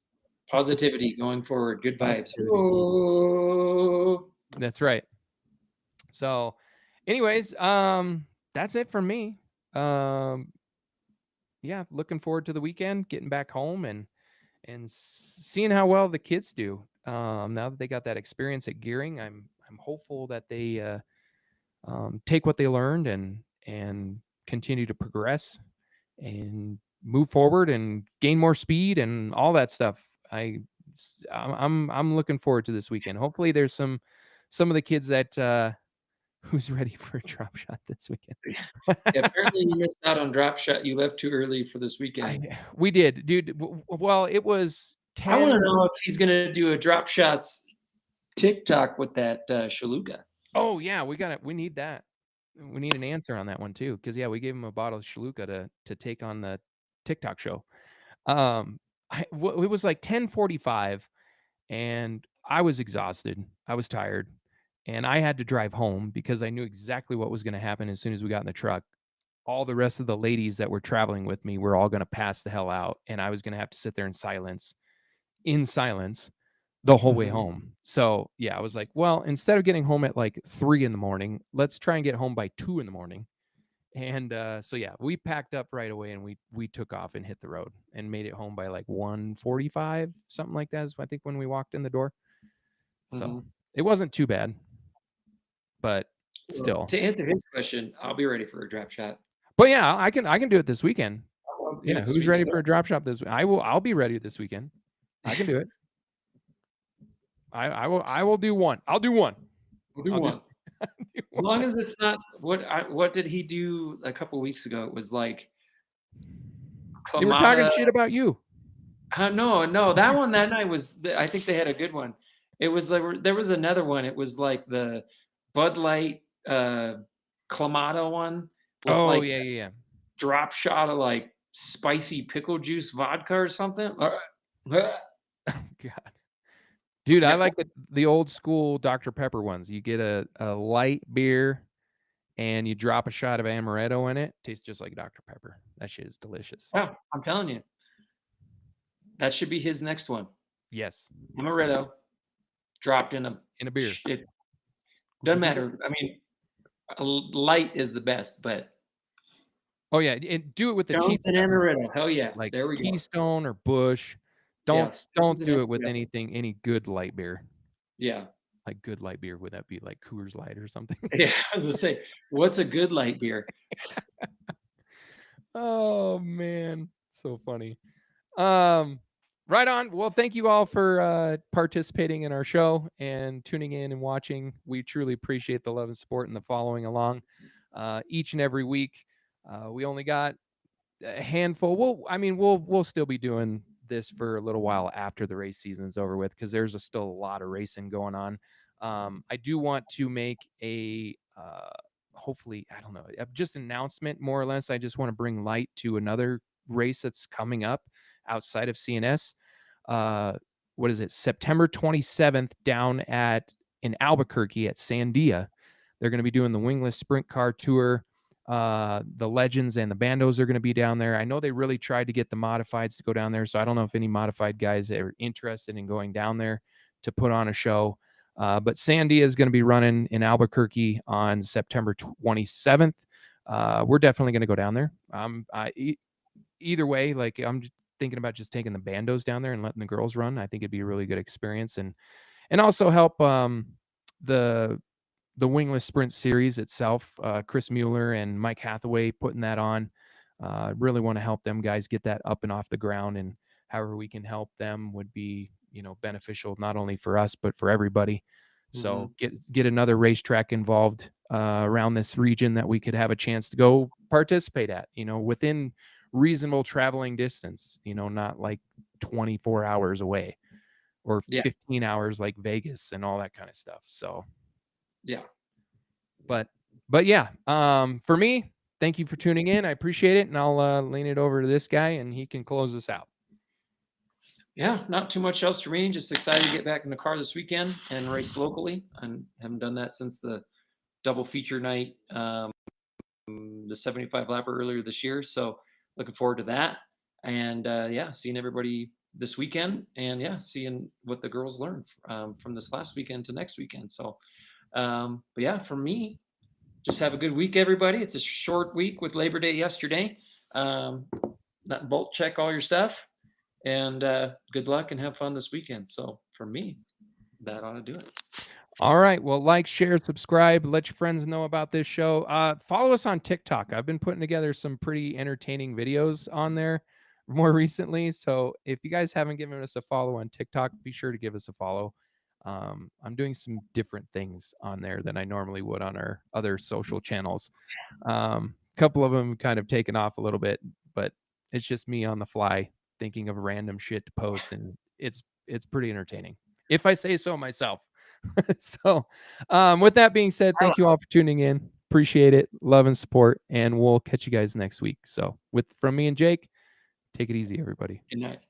Positivity going forward. Good vibes. Oh. That's right. So anyways, that's it for me. yeah, looking forward to the weekend, getting back home and seeing how well the kids do. Now that they got that experience at Gearing, I'm hopeful that they take what they learned and continue to progress and move forward and gain more speed and all that stuff. I'm looking forward to this weekend. Hopefully, there's some of the kids that who's ready for a drop shot this weekend. Yeah, apparently you missed out on drop shot. You left too early for this weekend. We did, dude. Well, it was I want to 10. know if he's going to do a drop shots TikTok with that Shaluga. Oh yeah, we need that. We need an answer on that one too, because yeah, we gave him a bottle of Shaluka to take on the TikTok show. It was like 10:45, and I was exhausted. I was tired, and I had to drive home because I knew exactly what was going to happen as soon as we got in the truck. All the rest of the ladies that were traveling with me were all going to pass the hell out, and I was going to have to sit there in silence the whole way home. So yeah, I was like, well, instead of getting home at like 3 in the morning, let's try and get home by 2 in the morning. And so yeah, we packed up right away and we took off and hit the road and made it home by like 1:45, something like that is I think when we walked in the door. So it wasn't too bad, but still. Well, to answer his question, I'll be ready for a drop shot. But yeah, I can do it this weekend. Yeah, who's ready for a weekend. drop shot this? I'll be ready this weekend. I can do it. I will do one. I'll do one. We'll do one. As long as it's not what did he do a couple weeks ago? It was like They were talking shit about you. no, that one that night was. I think they had a good one. It was like there was another one. It was like the Bud Light Clamato one. With Oh like yeah. drop shot of like spicy pickle juice vodka or something. God. Dude, I like the old school Dr. Pepper ones. You get a light beer and you drop a shot of amaretto in it. Tastes just like Dr. Pepper. That shit is delicious. Oh, I'm telling you. That should be his next one. Yes. Amaretto dropped in a beer. It doesn't matter. I mean, light is the best, but oh yeah, and do it with the Jones cheap and amaretto. Hell yeah. like there we go. Keystone or Bush. Don't do it with any good light beer. Yeah. Like good light beer, would that be like Coors Light or something? Yeah, I was gonna say, what's a good light beer? Oh man, so funny. Right on. Well, thank you all for participating in our show and tuning in and watching. We truly appreciate the love and support and the following along each and every week. We only got a handful. We'll still be doing this for a little while after the race season is over with because there's still a lot of racing going on. I do want to make a hopefully, I don't know, just an announcement more or less. I just want to bring light to another race that's coming up outside of CNS. What is it? September 27th down in Albuquerque at Sandia. They're going to be doing the Wingless Sprint Car Tour. The Legends and the Bandos are going to be down there. I know they really tried to get the modifieds to go down there, so I don't know if any modified guys are interested in going down there to put on a show. But Sandia is going to be running in Albuquerque on September 27th. We're definitely going to go down there. Either way, like I'm thinking about just taking the Bandos down there and letting the girls run. I think it'd be a really good experience and also help the Wingless Sprint Series itself. Chris Mueller and Mike Hathaway putting that on. Really want to help them guys get that up and off the ground, and however we can help them would be beneficial not only for us but for everybody. So get another racetrack involved around this region that we could have a chance to go participate at, within reasonable traveling distance, not like 24 hours away or 15 hours like Vegas and all that kind of stuff. So yeah, but yeah, for me, thank you for tuning in. I appreciate it. And I'll lean it over to this guy and he can close us out. Yeah, not too much else to read. Just excited to get back in the car this weekend and race locally. I haven't done that since the double feature night, the 75 lapper earlier this year. So looking forward to that. And seeing everybody this weekend and seeing what the girls learned from this last weekend to next weekend. So, but yeah, for me, just have a good week, everybody. It's a short week with Labor Day yesterday. bolt check all your stuff, and good luck and have fun this weekend. So for me, that ought to do it. All right. Well, like, share, subscribe, let your friends know about this show. Follow us on TikTok. I've been putting together some pretty entertaining videos on there more recently. So if you guys haven't given us a follow on TikTok, be sure to give us a follow. I'm doing some different things on there than I normally would on our other social channels. A couple of them kind of taken off a little bit, but it's just me on the fly thinking of random shit to post, and it's pretty entertaining, if I say so myself. So with that being said, thank you all for tuning in. Appreciate it. Love and support, and we'll catch you guys next week. So from me and Jake, take it easy, everybody. Good night.